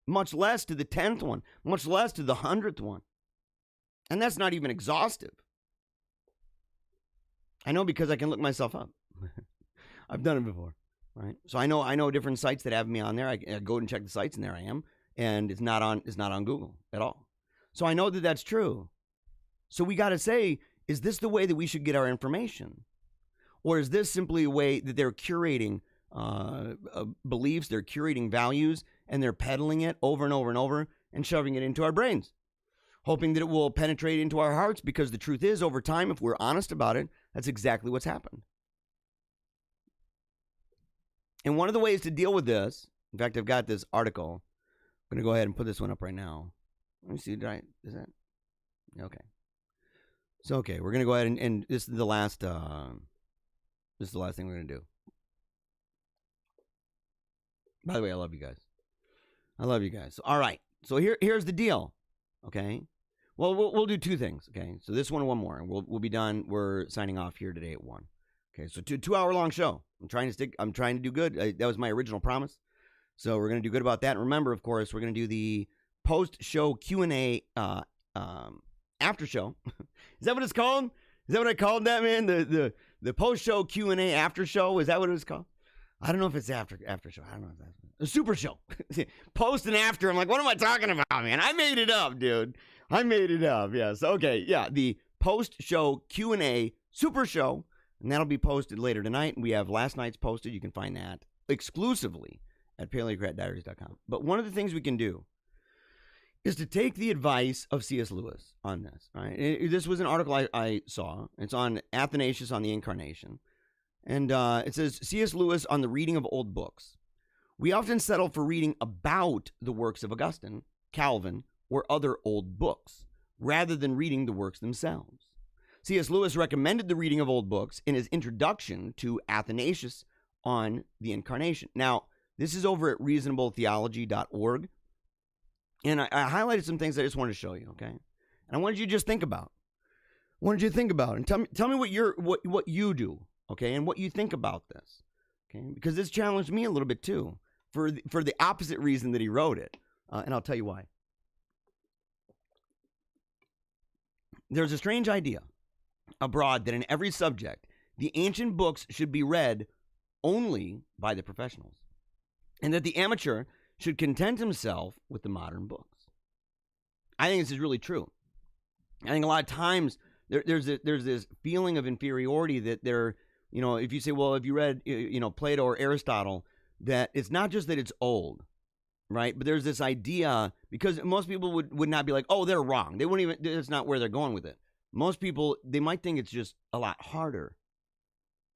much less to the 10th one, much less to the 100th one. And that's not even exhaustive. I know, because I can look myself up. I've done it before, right? So I know different sites that have me on there. I go and check the sites, and there I am, and it's not on Google at all. So I know that that's true. So we got to say, is this the way that we should get our information, or is this simply a way that they're curating beliefs, they're curating values, and they're peddling it over and over and over and shoving it into our brains, hoping that it will penetrate into our hearts? Because the truth is, over time, if we're honest about it, that's exactly what's happened. And one of the ways to deal with this, in fact, I've got this article. I'm going to go ahead and put this one up right now. Let me see. Is that? Okay. So, okay, we're going to go ahead and this is the last thing we're going to do. By the way, I love you guys. I love you guys. All right. So here's the deal. Okay. Well, we'll do two things. Okay. So this one and one more, and we'll be done. We're signing off here today at 1. Okay. So 2-hour long show. I'm trying to do good. That was my original promise. So we're going to do good about that. And remember, of course, we're going to do the post-show Q&A after show. Is that what it's called? Is that what I called that, man? The post-show Q&A after show? Is that what it was called? I don't know if it's after show. I don't know if that's a super show. Post and after. I'm like, what am I talking about, man? I made it up, dude. I made it up. Yes. Okay. Yeah. The post-show Q&A super show, and that'll be posted later tonight. We have last night's posted. You can find that exclusively at paleocratdiaries.com. But one of the things we can do is to take the advice of C.S. Lewis on this. Right? This was an article I saw. It's on Athanasius on the Incarnation. And it says, C.S. Lewis on the reading of old books. We often settle for reading about the works of Augustine, Calvin, or other old books, rather than reading the works themselves. C.S. Lewis recommended the reading of old books in his introduction to Athanasius on the Incarnation. Now, this is over at reasonabletheology.org. And I highlighted some things I just wanted to show you, okay? And I wanted you to just think about. I wanted you to think about it. And tell me what you do, okay? And what you think about this, okay? Because this challenged me a little bit too, for the opposite reason that he wrote it. And I'll tell you why. There's a strange idea abroad that in every subject, the ancient books should be read only by the professionals, and that the amateur should content himself with the modern books. I think this is really true. I think a lot of times there's this feeling of inferiority that if you say, well, if you read, Plato or Aristotle, that it's not just that it's old, right? But there's this idea, because most people would not be like, oh, they're wrong. They wouldn't even, that's not where they're going with it. Most people, they might think it's just a lot harder,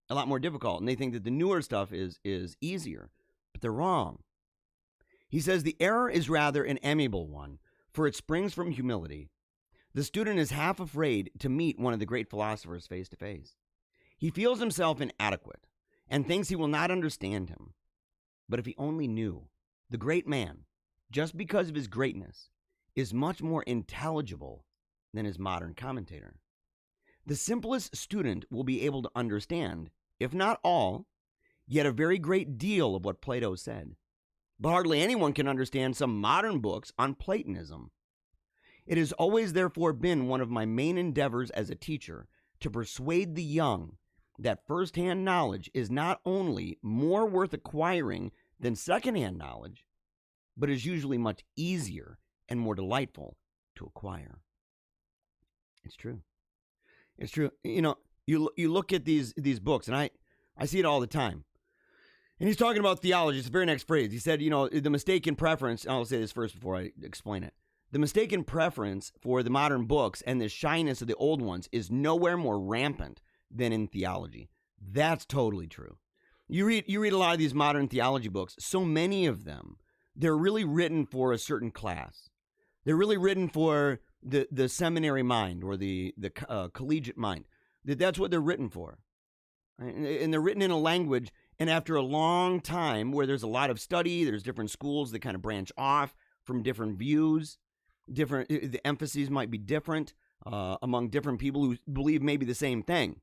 a lot more difficult. And they think that the newer stuff is easier, but they're wrong. He says the error is rather an amiable one, for it springs from humility. The student is half afraid to meet one of the great philosophers face to face. He feels himself inadequate and thinks he will not understand him. But if he only knew, the great man, just because of his greatness, is much more intelligible than his modern commentator. The simplest student will be able to understand, if not all, yet a very great deal of what Plato said. But hardly anyone can understand some modern books on Platonism. It has always therefore been one of my main endeavors as a teacher to persuade the young that first-hand knowledge is not only more worth acquiring than second-hand knowledge, but is usually much easier and more delightful to acquire. It's true. It's true. You look at these books, and I see it all the time. And he's talking about theology. It's the very next phrase. He said, the mistaken preference, I'll say this first before I explain it. The mistaken preference for the modern books and the shyness of the old ones is nowhere more rampant than in theology. That's totally true. You read a lot of these modern theology books, so many of them, they're really written for a certain class. They're really written for the seminary mind or the collegiate mind. That's what they're written for. Right? And they're written in a language, and after a long time where there's a lot of study, there's different schools that kind of branch off from different views, the emphases might be different among different people who believe maybe the same thing.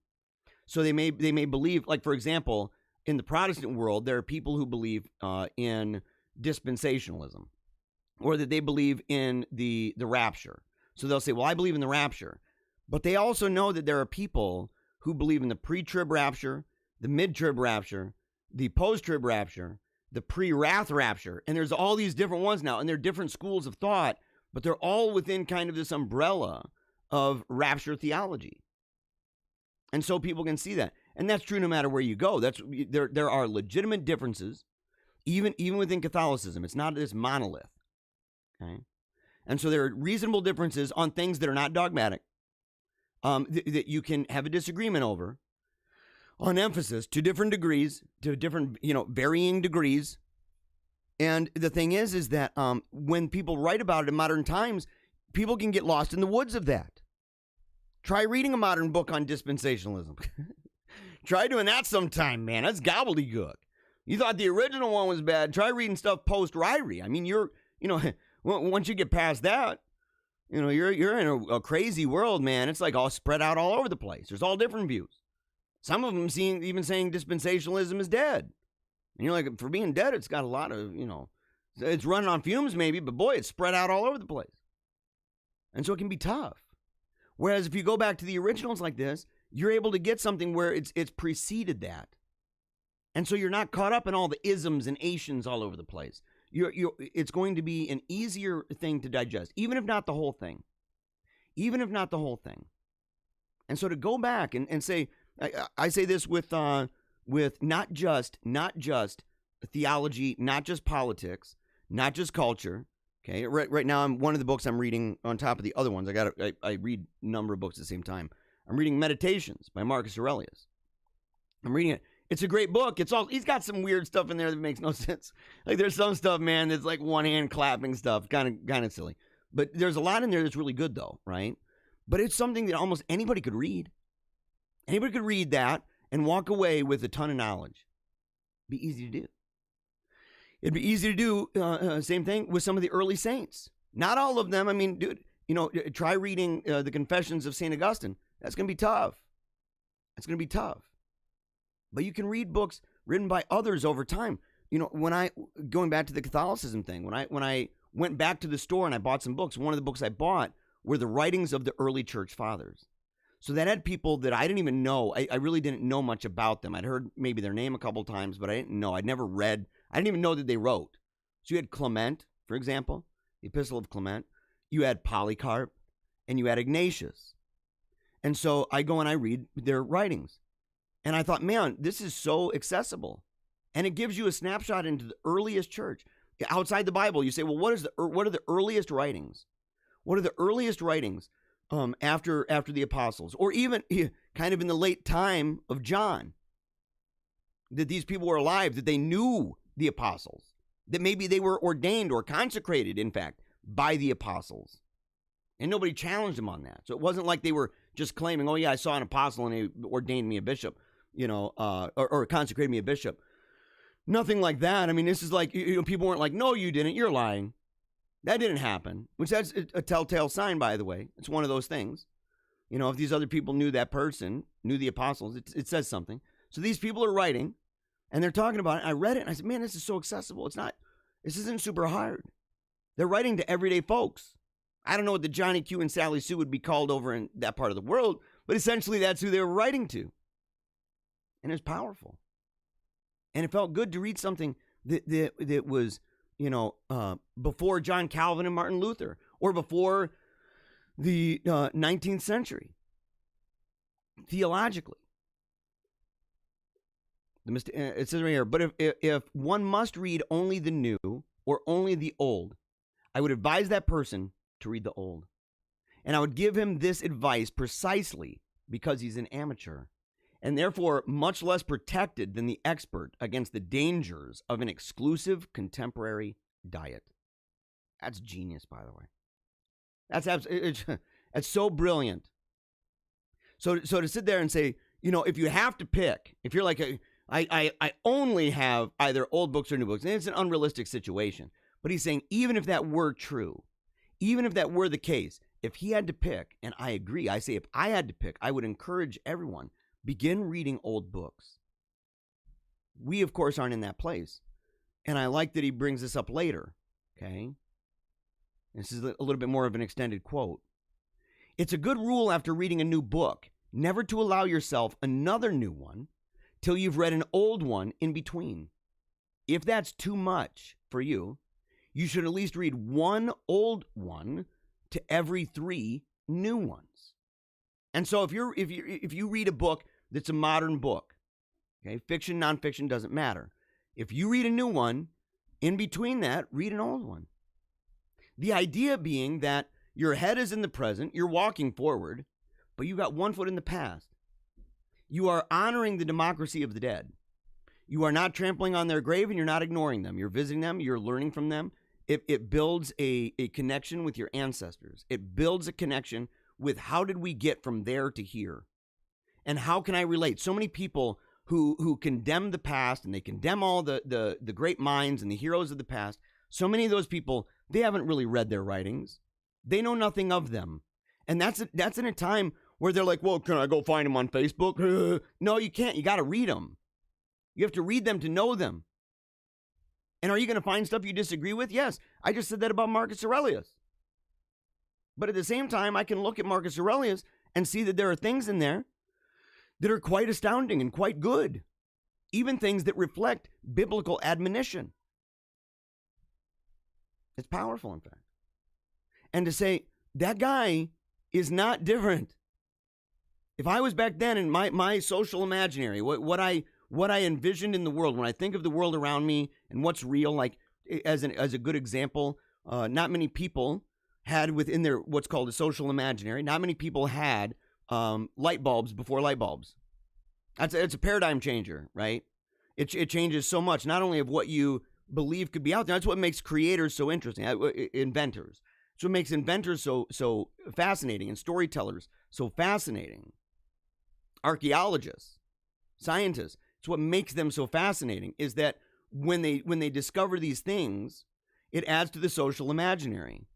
So they may believe, like, for example, in the Protestant world, there are people who believe in dispensationalism, or that they believe in the rapture. So they'll say, well, I believe in the rapture. But they also know that there are people who believe in the pre-trib rapture, the mid-trib rapture, the post-trib rapture, the pre-wrath rapture. And there's all these different ones now, and they're different schools of thought, but they're all within kind of this umbrella of rapture theology. And so people can see that. And that's true no matter where you go. There are legitimate differences, even within Catholicism. It's not this monolith. Okay? And so there are reasonable differences on things that are not dogmatic, that you can have a disagreement over, on emphasis to different degrees, to different, varying degrees. And the thing is that when people write about it in modern times, people can get lost in the woods of that. Try reading a modern book on dispensationalism. Try doing that sometime, man. That's gobbledygook. You thought the original one was bad. Try reading stuff post-Ryrie. I mean, You know, once you get past that, you know, you're in a crazy world, man. It's like all spread out all over the place. There's all different views. Some of them even saying dispensationalism is dead. And you're like, for being dead, it's got a lot of, you know, it's running on fumes maybe, but boy, it's spread out all over the place. And so it can be tough. Whereas if you go back to the originals like this, you're able to get something where it's preceded that. And so you're not caught up in all the isms and Asians all over the place. It's going to be an easier thing to digest, even if not the whole thing. Even if not the whole thing. And so to go back and say, I say this with not just theology, not just politics, not just culture. Okay, right now one of the books I'm reading on top of the other ones. I read a number of books at the same time. I'm reading Meditations by Marcus Aurelius. I'm reading it. It's a great book. He's got some weird stuff in there that makes no sense. Like there's some stuff, man, that's like one hand clapping stuff, kind of silly. But there's a lot in there that's really good though, right? But it's something that almost anybody could read. Anybody could read that and walk away with a ton of knowledge. Be easy to do. It'd be easy to do same thing with some of the early saints. Not all of them. I mean, dude, you know, try reading the Confessions of St. Augustine. That's going to be tough. That's going to be tough. But you can read books written by others over time. You know, going back to the Catholicism thing, when I went back to the store and I bought some books, one of the books I bought were the writings of the early church fathers. So that had people that I didn't even know. I really didn't know much about them. I'd heard maybe their name a couple times, but I didn't know. I'd never read. I didn't even know that they wrote. So you had Clement, for example, the Epistle of Clement. You had Polycarp, and you had Ignatius. And so I go and I read their writings. And I thought, man, this is so accessible. And it gives you a snapshot into the earliest church. Outside the Bible, you say, well, what are the earliest writings? What are the earliest writings after the apostles? Or even kind of in the late time of John, that these people were alive, that they knew the apostles, that maybe they were ordained or consecrated, in fact, by the apostles. And nobody challenged them on that. So it wasn't like they were just claiming, oh, yeah, I saw an apostle and he ordained me a bishop, you know, or consecrated me a bishop. Nothing like that. I mean, this is like, you know, people weren't like, no, you didn't. You're lying. That didn't happen, which that's a telltale sign, by the way. It's one of those things. You know, if these other people knew that person, knew the apostles, it says something. So these people are writing, and they're talking about it. I read it, and I said, man, this is so accessible. This isn't super hard. They're writing to everyday folks. I don't know what the Johnny Q and Sally Sue would be called over in that part of the world, but essentially that's who they were writing to. And it was powerful. And it felt good to read something that was, you know, before John Calvin and Martin Luther, or before the 19th century, theologically. It says right here, but if one must read only the new or only the old, I would advise that person to read the old. And I would give him this advice precisely because he's an amateur, and therefore much less protected than the expert against the dangers of an exclusive contemporary diet. That's genius, by the way. That's so brilliant. So to sit there and say, you know, if you have to pick, if you're like, I only have either old books or new books, and it's an unrealistic situation. But he's saying, even if that were true, even if that were the case, if he had to pick, and I agree, I say if I had to pick, I would encourage everyone, begin reading old books. We, of course, aren't in that place. And I like that he brings this up later, okay? This is a little bit more of an extended quote. It's a good rule after reading a new book, never to allow yourself another new one till you've read an old one in between. If that's too much for you, you should at least read one old one to every 3 new ones. And so if you read a book that's a modern book, okay, fiction, nonfiction, doesn't matter. If you read a new one, in between that, read an old one. The idea being that your head is in the present, you're walking forward, but you got one foot in the past. You are honoring the democracy of the dead. You are not trampling on their grave, and you're not ignoring them. You're visiting them. You're learning from them. It builds a connection with your ancestors. It builds a connection with how did we get from there to here? And how can I relate? So many people who condemn the past, and they condemn all the great minds and the heroes of the past. So many of those people They haven't really read their writings. They know nothing of them. And that's in a time where they're like, well, can I go find them on Facebook? No, you can't. You got to read them. You have to read them to know them. And are you going to find stuff you disagree with? Yes. I just said that about Marcus Aurelius. But at the same time, I can look at Marcus Aurelius and see that there are things in there that are quite astounding and quite good. Even things that reflect biblical admonition. It's powerful, in fact. And to say, that guy is not different. If I was back then in my social imaginary, what I envisioned in the world, when I think of the world around me and what's real, like as a good example, not many people had within their what's called a social imaginary, not many people had light bulbs before light bulbs. It's a paradigm changer, right? It changes so much, not only of what you believe could be out there. That's what makes creators so interesting, inventors. It's what makes inventors so fascinating and storytellers so fascinating. Archaeologists, scientists, it's what makes them so fascinating is that when they discover these things, it adds to the social imaginary.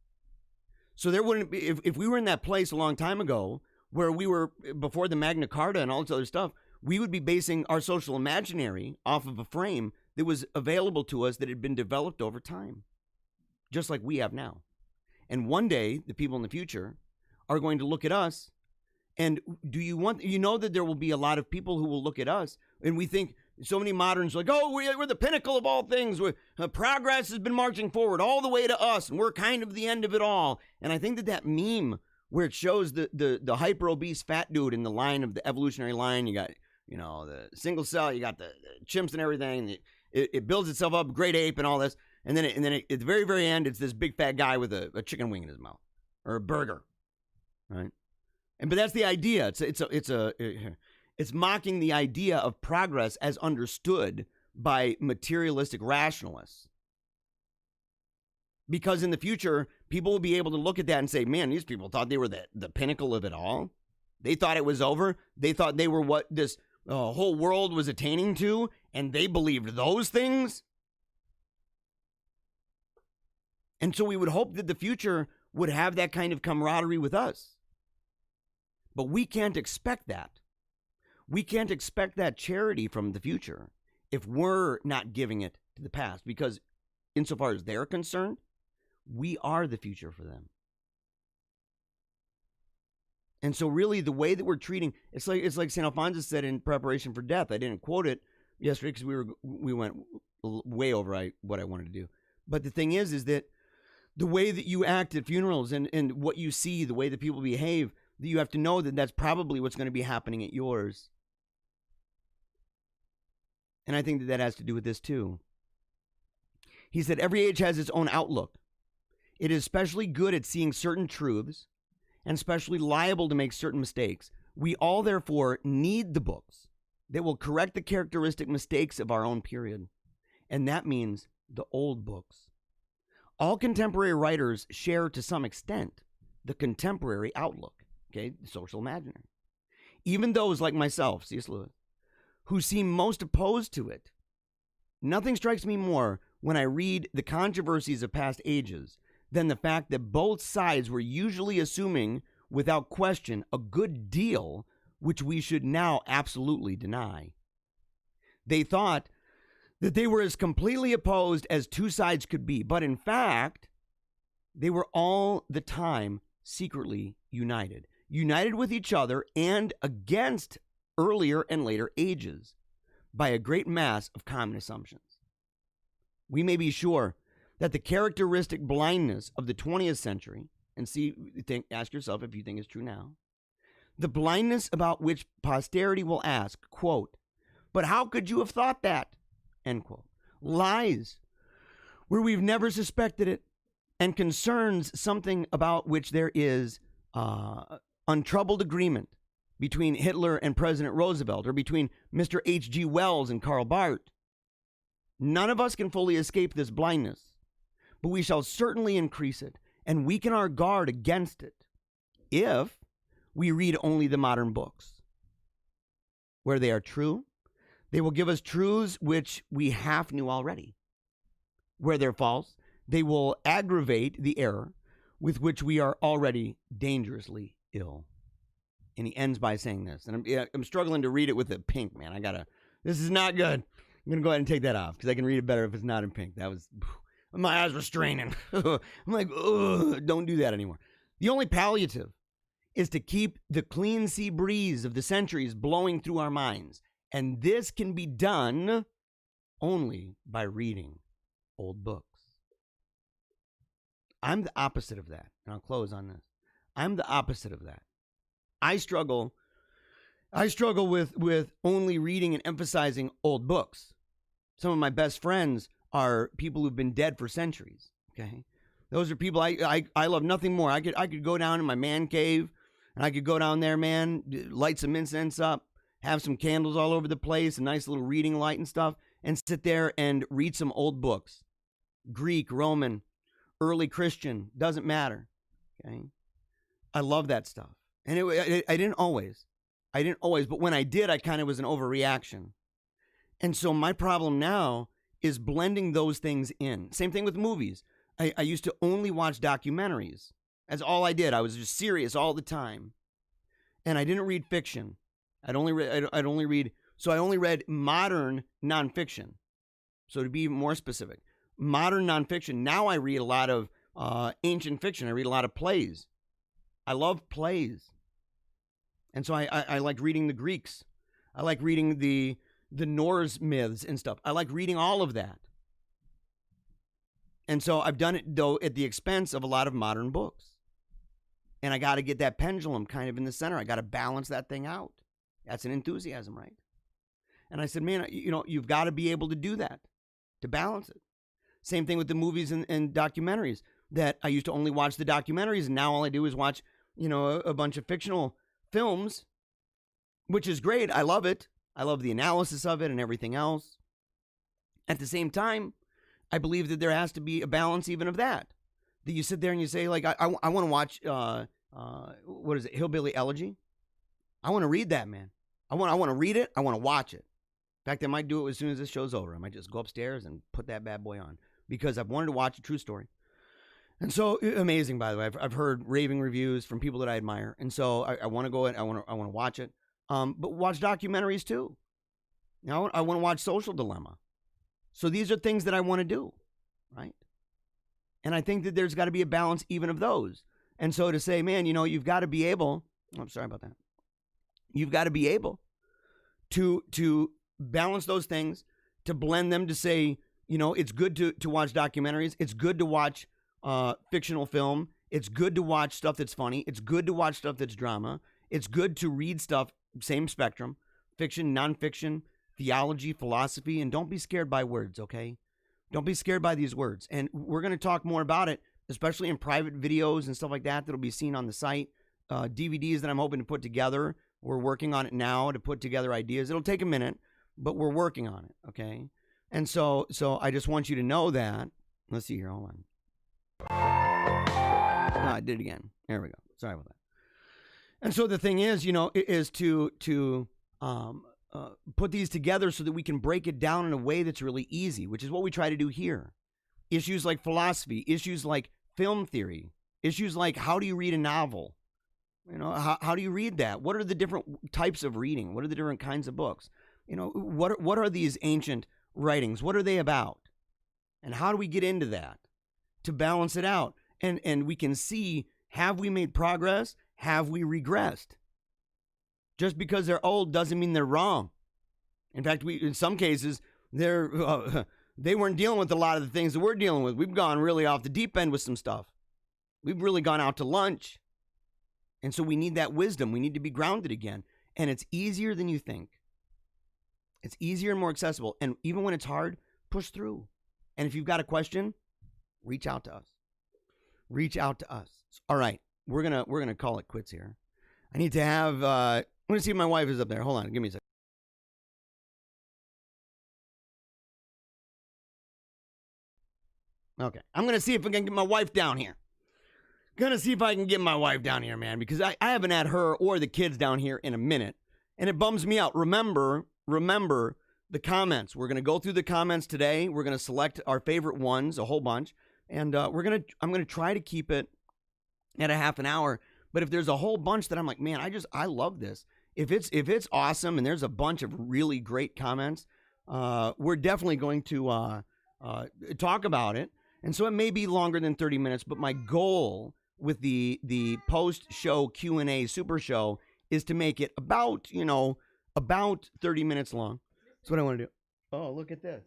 So there wouldn't be, if we were in that place a long time ago where we were before the Magna Carta and all this other stuff, we would be basing our social imaginary off of a frame that was available to us that had been developed over time, just like we have now. And one day, the people in the future are going to look at us. And you know that there will be a lot of people who will look at us, and we think so many moderns are like, oh, we're the pinnacle of all things. Progress has been marching forward all the way to us, and we're kind of the end of it all. And I think that meme where it shows the hyper obese fat dude in the line of the evolutionary line, you got the single cell, you got the chimps and everything. It builds itself up, great ape and all this, and then at the very very end, it's this big fat guy with a chicken wing in his mouth or a burger, right? But that's the idea. It's mocking the idea of progress as understood by materialistic rationalists. Because in the future, people will be able to look at that and say, man, these people thought they were the pinnacle of it all. They thought it was over. They thought they were what this whole world was attaining to, and they believed those things. And so we would hope that the future would have that kind of camaraderie with us. But we can't expect that. We can't expect that charity from the future if we're not giving it to the past. Because insofar as they're concerned, we are the future for them. And so really the way that we're treating, it's like St. Alphonsus said in preparation for death. I didn't quote it yesterday because we went way over what I wanted to do. But the thing is that the way that you act at funerals and what you see, the way that people behave, that you have to know that that's probably what's going to be happening at yours. And I think that has to do with this too. He said, every age has its own outlook. It is especially good at seeing certain truths and especially liable to make certain mistakes. We all, therefore, need the books that will correct the characteristic mistakes of our own period. And that means the old books. All contemporary writers share to some extent the contemporary outlook. Okay, social imaginary. Even those like myself, C.S. Lewis, who seem most opposed to it. Nothing strikes me more when I read the controversies of past ages than the fact that both sides were usually assuming, without question, a good deal which we should now absolutely deny. They thought that they were as completely opposed as two sides could be, but in fact, they were all the time secretly united. United with each other and against earlier and later ages by a great mass of common assumptions. We may be sure that the characteristic blindness of the 20th century, and ask yourself if you think it's true now, the blindness about which posterity will ask, quote, but how could you have thought that, end quote, lies where we've never suspected it and concerns something about which there is untroubled agreement between Hitler and President Roosevelt, or between Mr. H.G. Wells and Karl Barth. None of us can fully escape this blindness, but we shall certainly increase it and weaken our guard against it if we read only the modern books. Where they are true, they will give us truths which we half knew already. Where they're false, they will aggravate the error with which we are already dangerously ill. And he ends by saying this. And I'm struggling to read it with it pink, man. This is not good. I'm going to go ahead and take that off because I can read it better if it's not in pink. My eyes were straining. I'm like, ugh, don't do that anymore. The only palliative is to keep the clean sea breeze of the centuries blowing through our minds. And this can be done only by reading old books. I'm the opposite of that. And I'll close on this. I'm the opposite of that. I struggle with only reading and emphasizing old books. Some of my best friends are people who've been dead for centuries. Okay, those are people I love nothing more. I could go down in my man cave, and I could go down there, man, light some incense up, have some candles all over the place, a nice little reading light and stuff, and sit there and read some old books, Greek, Roman, early Christian, doesn't matter. Okay, I love that stuff, and I didn't always, but when I did, I kind of was an overreaction. And so my problem now is blending those things in. Same thing with movies. I used to only watch documentaries. That's all I did. I was just serious all the time. And I didn't read fiction. I only read modern nonfiction. So to be even more specific, modern nonfiction. Now I read a lot of ancient fiction. I read a lot of plays. I love plays. And so I like reading the Greeks. I like reading the Norse myths and stuff. I like reading all of that. And so I've done it, though, at the expense of a lot of modern books. And I got to get that pendulum kind of in the center. I got to balance that thing out. That's an enthusiasm, right? And I said, man, you've got to be able to do that, to balance it. Same thing with the movies and documentaries, that I used to only watch the documentaries, and now all I do is watch, a bunch of fictional films, which is great. I love it. I love the analysis of it and everything else. At the same time, I believe that there has to be a balance even of that. That you sit there and you say, like, I want to watch, what is it, Hillbilly Elegy? I want to read that, man. I want to read it. I want to watch it. In fact, I might do it as soon as this show's over. I might just go upstairs and put that bad boy on because I've wanted to watch a true story. And so, amazing, by the way. I've heard raving reviews from people that I admire. And so I want to go and I want to watch it. But watch documentaries too. I want to watch Social Dilemma. So these are things that I want to do, right? And I think that there's got to be a balance even of those. And so to say, man, you've got to be able, I'm sorry about that. You've got to be able to balance those things, to blend them, to say, it's good to watch documentaries. It's good to watch fictional film. It's good to watch stuff that's funny. It's good to watch stuff that's drama. It's good to read stuff, same spectrum, fiction, nonfiction, theology, philosophy, and don't be scared by words, okay? Don't be scared by these words. And we're going to talk more about it, especially in private videos and stuff like that that'll be seen on the site, DVDs that I'm hoping to put together. We're working on it now to put together ideas. It'll take a minute, but we're working on it, okay? And so I just want you to know that. Let's see here, hold on. No, I did it again. There we go. Sorry about that. And so the thing is, is to put these together so that we can break it down in a way that's really easy, which is what we try to do here. Issues like philosophy, issues like film theory, issues like how do you read a novel? How do you read that? What are the different types of reading? What are the different kinds of books? What are these ancient writings? What are they about? And how do we get into that to balance it out? And we can see, have we made progress? Have we regressed? Just because they're old doesn't mean they're wrong. In fact, in some cases, they weren't dealing with a lot of the things that we're dealing with. We've gone really off the deep end with some stuff. We've really gone out to lunch. And so we need that wisdom. We need to be grounded again. And it's easier than you think. It's easier and more accessible. And even when it's hard, push through. And if you've got a question, reach out to us. Reach out to us. All right. We're gonna call it quits here. I need to have I'm gonna see if my wife is up there. Hold on, give me a second. Okay. I'm gonna see if I can get my wife down here. Gonna see if I can get my wife down here, man, because I haven't had her or the kids down here in a minute. And it bums me out. Remember the comments. We're gonna go through the comments today. We're gonna select our favorite ones, a whole bunch. And I'm gonna try to keep it at a half an hour. But if there's a whole bunch that I'm like, man, I love this. If it's awesome and there's a bunch of really great comments, we're definitely going to talk about it. And so it may be longer than 30 minutes, but my goal with the post-show Q&A super show is to make it about 30 minutes long. That's what I want to do. Oh, look at this.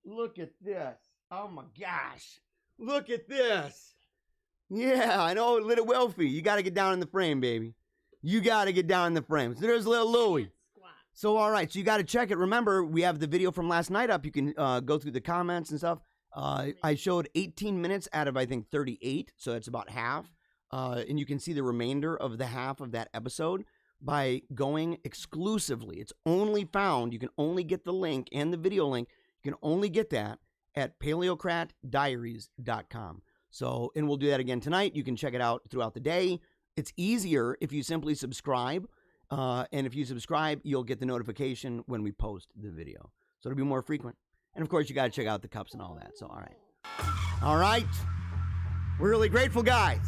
Look at this. Oh my gosh. Look at this. Yeah, I know, little Wilfie. You got to get down in the frame, baby. You got to get down in the frame. So there's little Louie. So, all right. So you got to check it. Remember, we have the video from last night up. You can go through the comments and stuff. I showed 18 minutes out of, I think, 38. So that's about half. And you can see the remainder of the half of that episode by going exclusively. It's only found. You can only get the link and the video link. You can only get that at paleocratdiaries.com. So, and we'll do that again tonight. You can check it out throughout the day. It's easier if you simply subscribe. And if you subscribe, you'll get the notification when we post the video. So it'll be more frequent. And of course, you got to check out the cups and all that. So, all right. All right. We're really grateful, guys.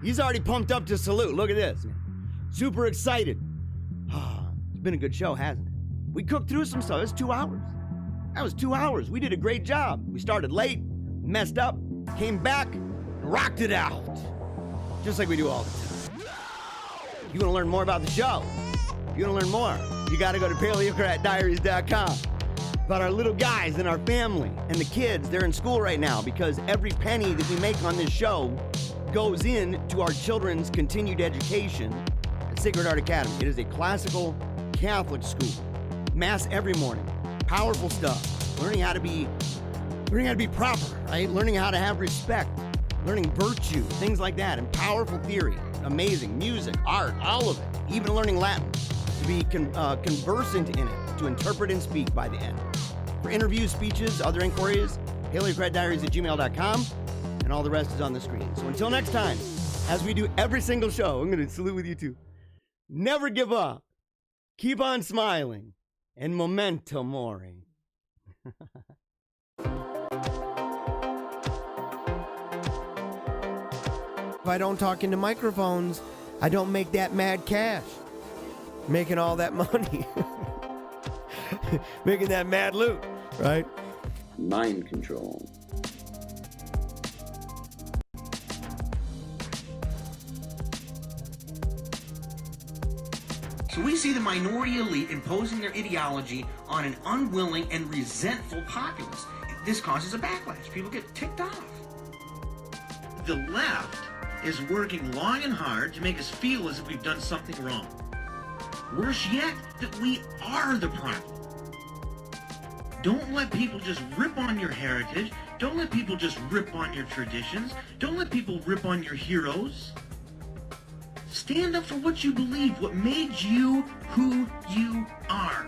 He's already pumped up to salute. Look at this. Super excited. It's been a good show, hasn't it? We cooked through some stuff. It was 2 hours. That was 2 hours. We did a great job. We started late, messed up, came back, and rocked it out. Just like we do all the time. You want to learn more about the show? You want to learn more? You got to go to Paleocratdiaries.com. About our little guys and our family and the kids. They're in school right now because every penny that we make on this show goes in to our children's continued education at Sacred Heart Academy. It is a classical Catholic school. Mass every morning. Powerful stuff. Learning how to be proper, right? Learning how to have respect. Learning virtue, things like that, and powerful theory. Amazing. Music, art, all of it. Even learning Latin. To be conversant in it. To interpret and speak by the end. For interviews, speeches, other inquiries, paleocratdiaries@gmail.com, and all the rest is on the screen. So until next time, as we do every single show, I'm going to salute with you too. Never give up. Keep on smiling. And memento mori. If I don't talk into microphones, I don't make that mad cash. Making all that money. Making that mad loot, right? Mind control. So we see the minority elite imposing their ideology on an unwilling and resentful populace. This causes a backlash. People get ticked off. The left is working long and hard to make us feel as if we've done something wrong. Worse yet, that we are the problem. Don't let people just rip on your heritage. Don't let people just rip on your traditions. Don't let people rip on your heroes. Stand up for what you believe, what made you who you are.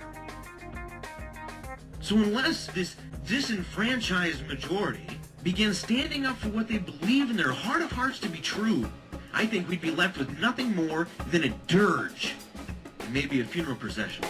So unless this disenfranchised majority begins standing up for what they believe in their heart of hearts to be true, I think we'd be left with nothing more than a dirge, and maybe a funeral procession.